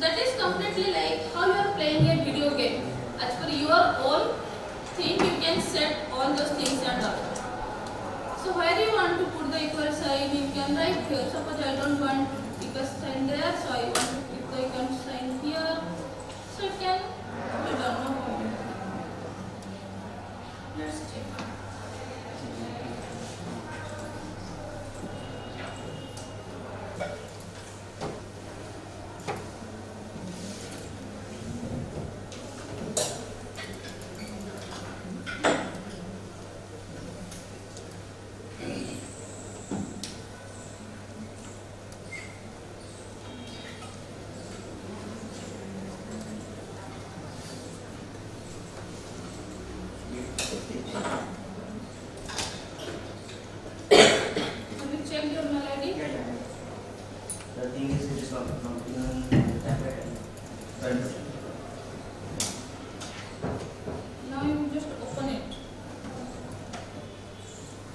That is completely like how you are playing a video game. As per your own thing, you can set all those things and all. So where you want to put the equal sign, you can write here. Suppose I don't want equal sign there, so I want to put the equal sign here. So you can put it down. No problem. Let's check. Have you checked your melody? The thing is, it is not in tablet. Now you just open it.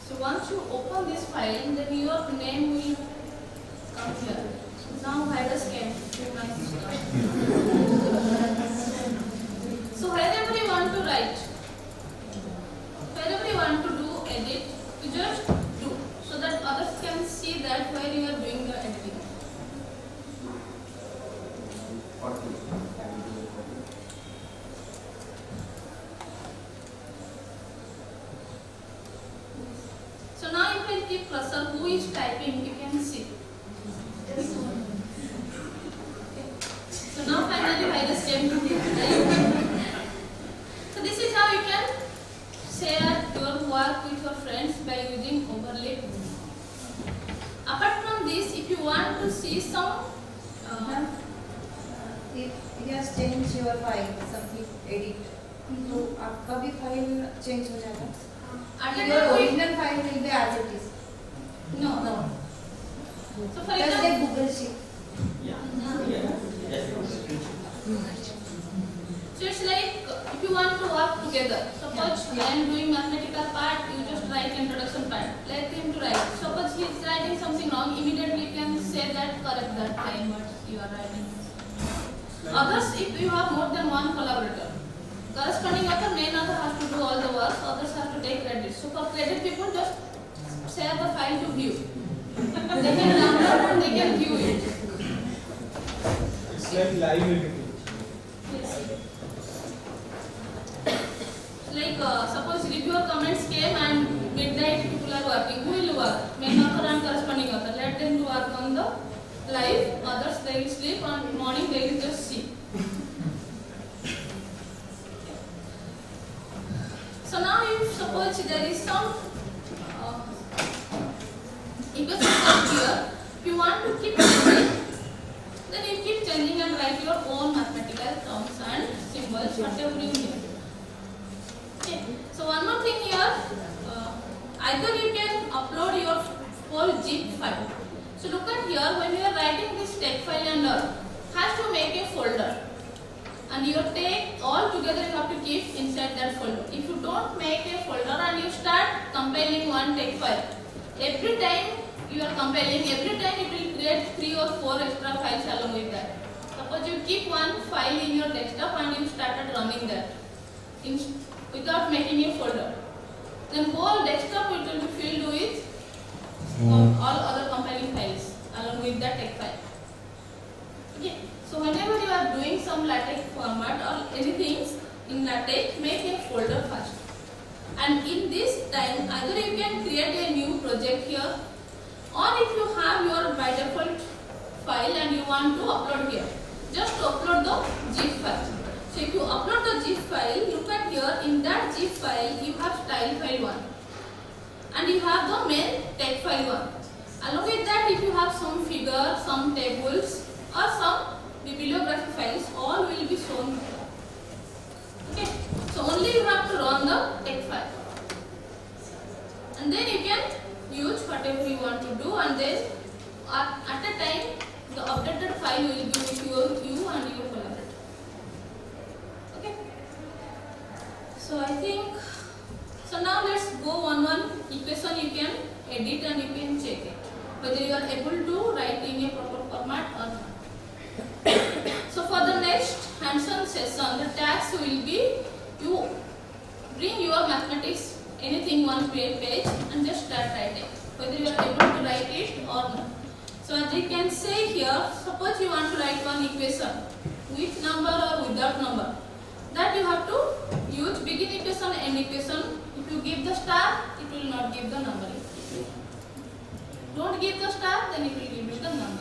So once you open this file, then your name will come here. Now virus came to my system. So wherever you want to write, wherever you want to do edit, you just do, so that others can see that where you are doing the editing. So now you can keep cursor who is typing, you can see. Okay. So now finally virus came to the So this is how you can share your work with your friends by using overlay. Apart from this, if you want to see some If he has changed your file, submit, edit, तो आपका भी file change हो जाएगा. Your original file will be as it is. no. So for Just example, like Google Sheet. so it's like if you want to work together. Suppose I am doing mathematical part, you just write introduction part. Let him to write. Suppose he is writing something wrong, immediately you can say that, correct that line what you are writing. Others, if you have more than one collaborator, corresponding author, main author has to do all the work, others have to take credit. So for credit, people just share the file to view. They can download and they can view it. It's like live editing. Yes. Like suppose reviewer comments came and midnight people are working. Who will work? Main author and corresponding author. Let them do work on the live. Others they will sleep. On morning they will just see. So now if suppose there is some equation here, if you want to keep changing, then you keep changing and write your own mathematical terms and symbols, whatever you need. Okay. So one more thing here, either you can upload your whole zip file. So look at here, when you are writing this text file and all, has to make a folder. And your text all together you have to keep inside that folder. If you don't make a folder and you start compiling one text file, every time you are compiling, every time it will create 3 or 4 extra files along with that. Suppose you keep one file in your desktop and you started running that without making a folder. Then whole desktop it will be filled with all other compiling files along with that text file. some LaTeX format or anything in LaTeX, make a folder first. And in this time, either you can create a new project here, or if you have your by default file and you want to upload here, just upload the zip file. So if you upload the zip file, look at here, in that zip file you have style file 1 and you have the main text file 1. Along with that, if you have some figures, some tables or some bibliography files, all will be shown here. Okay, so only you have to run the text file and then you can use whatever you want to do, and then at a time the updated file will be with you and your collaborator. Okay, so I think, so now let's go one equation you can edit and you can check it whether you are able to write in a proper format or not. So for the next hands-on session, the task will be you bring your mathematics anything one page and just start writing whether you are able to write it or not. So as you can say here, suppose you want to write one equation with number or without number, that you have to use begin equation, end equation. If you give the star, it will not give the number. Don't give the star, then it will give you the number.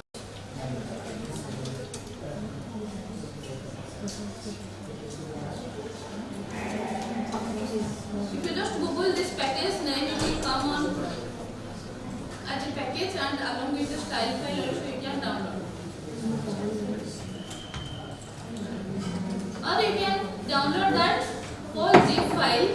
If you just Google this package name, it will come on as a package, and along with the style file also you can download. Or you can download that whole zip file.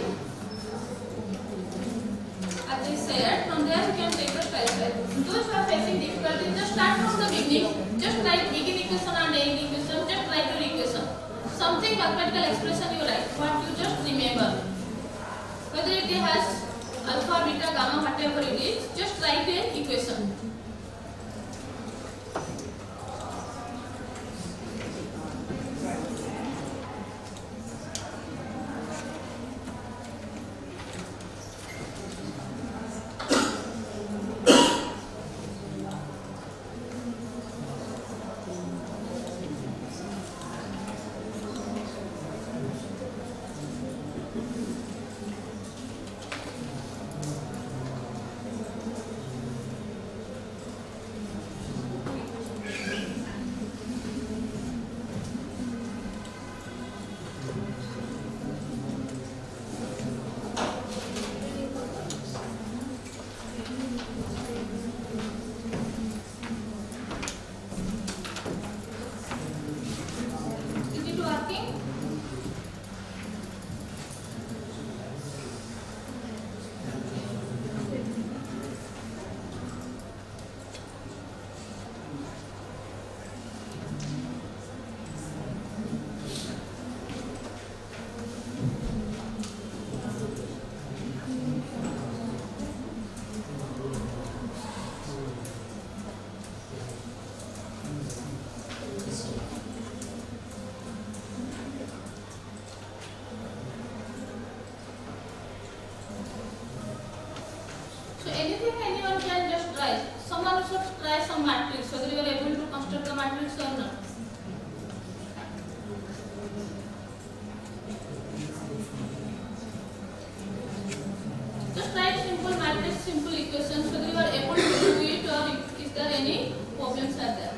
As I said, from there you can take the style file. Those who are facing difficulty, just start from the beginning. Just write begin equation and end equation. Just write your equation. Something mathematical expression you write, what you just remember. Whether it has alpha, beta, gamma, whatever it is, just write an equation. So anything anyone can just try. Someone should try some matrix, whether you are able to construct the matrix or not. Just write simple matrix, simple equations, whether you are able to do it or is there any problems are there.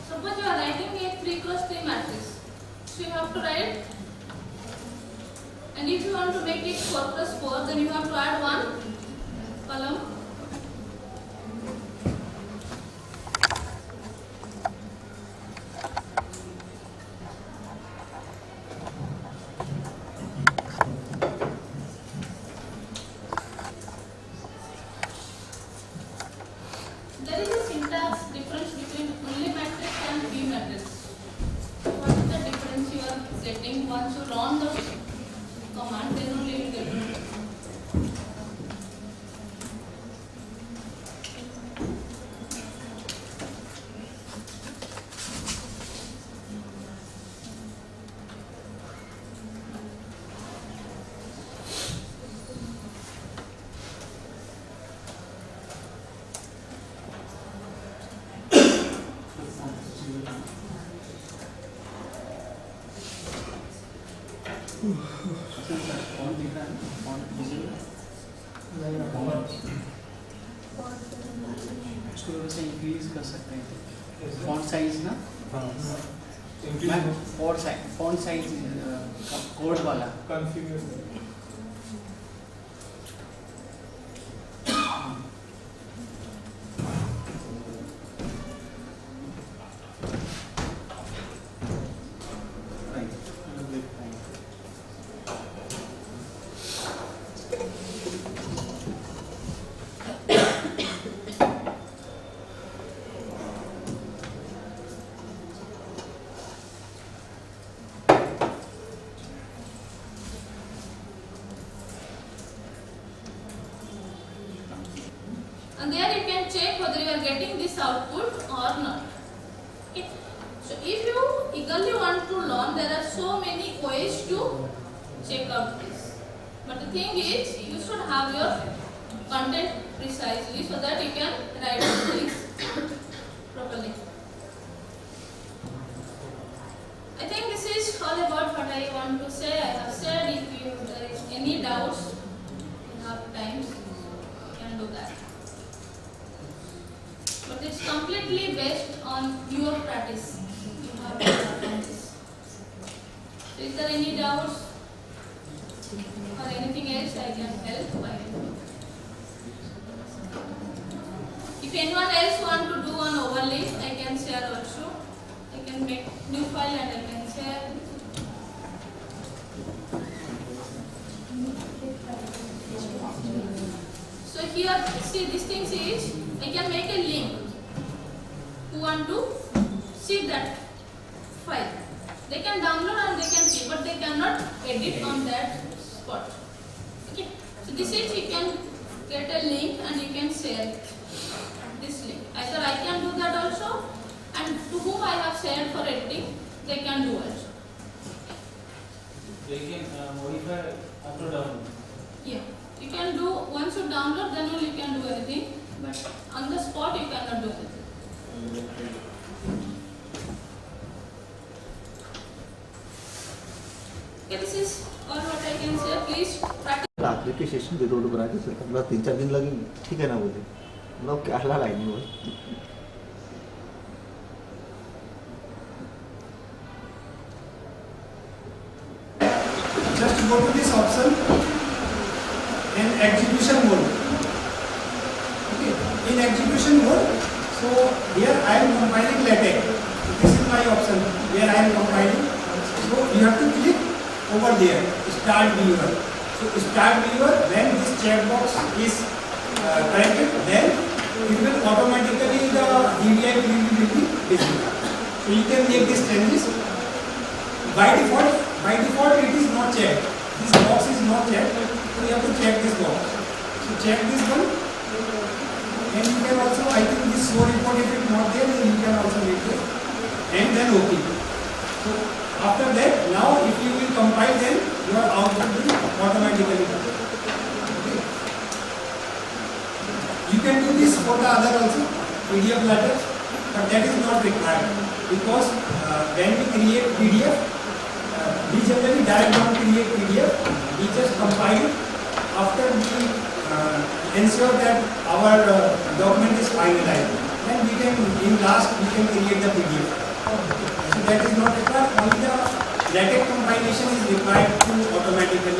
Suppose you are writing a 3x3 matrix. So you have to write, and if you want to make it 4x4, then you have to add one column. There is a syntax difference font दिख रहा है, font इसको थोड़ा सा increase कर सकते हैं, font size ना, फॉन्ट साइज कोड वाला And there you can check whether you are getting this output or not. Okay. So if you eagerly want to learn, there are so many ways to check out this. But the thing is, you should have your content precisely so that you can write things properly. I think this is all about what I want to say. I have said. If there is any doubts, enough times you can do that. But it's completely based on your practice. You have to practice. So is there any doubts or anything else I can help? If anyone else want to do an overlay, I can share also. I can make new file and I can share. So here, see this thing is, I can make a link. Who want to see that file? They can download and they can see, but they cannot edit on that spot. Okay. So this is, you can get a link and you can share it. This link. Either I can do that also, and to whom I have shared for editing, they can do also. They can modify after download. Yeah. You can do, once you download, then only you can do anything, but on the spot you cannot do anything. Okay, this is all what I can say. Please practice. रात्रि के session विरोध बना के सरकार मतलब 3-4 दिन लगे, ठीक है ना बोले, मतलब क्या हाल है नहीं वो. just go to this option in execution mode. Okay, in execution mode, so here I am compiling LaTeX. This is my option where I am compiling. So you have to click over there, start viewer. So start viewer, when this checkbox is corrected, then it will automatically the DVI will be visible. So you can make these changes. By default it is not checked. This box is not checked. So you have to check this box. So check this one. And you can also, I think this show report, if it is not there, then you can also make it. And then OK. So after that, now if you will compile, then your output will automatically come. Okay. You can do this for the other also, PDF LaTeX, but that is not required. Because when we create PDF, we generally direct down create PDF, we just compile it. After we ensure that our document is finalized, then we can, in last, we can create the PDF. So that is not required, only the LaTeX compilation is required to automatically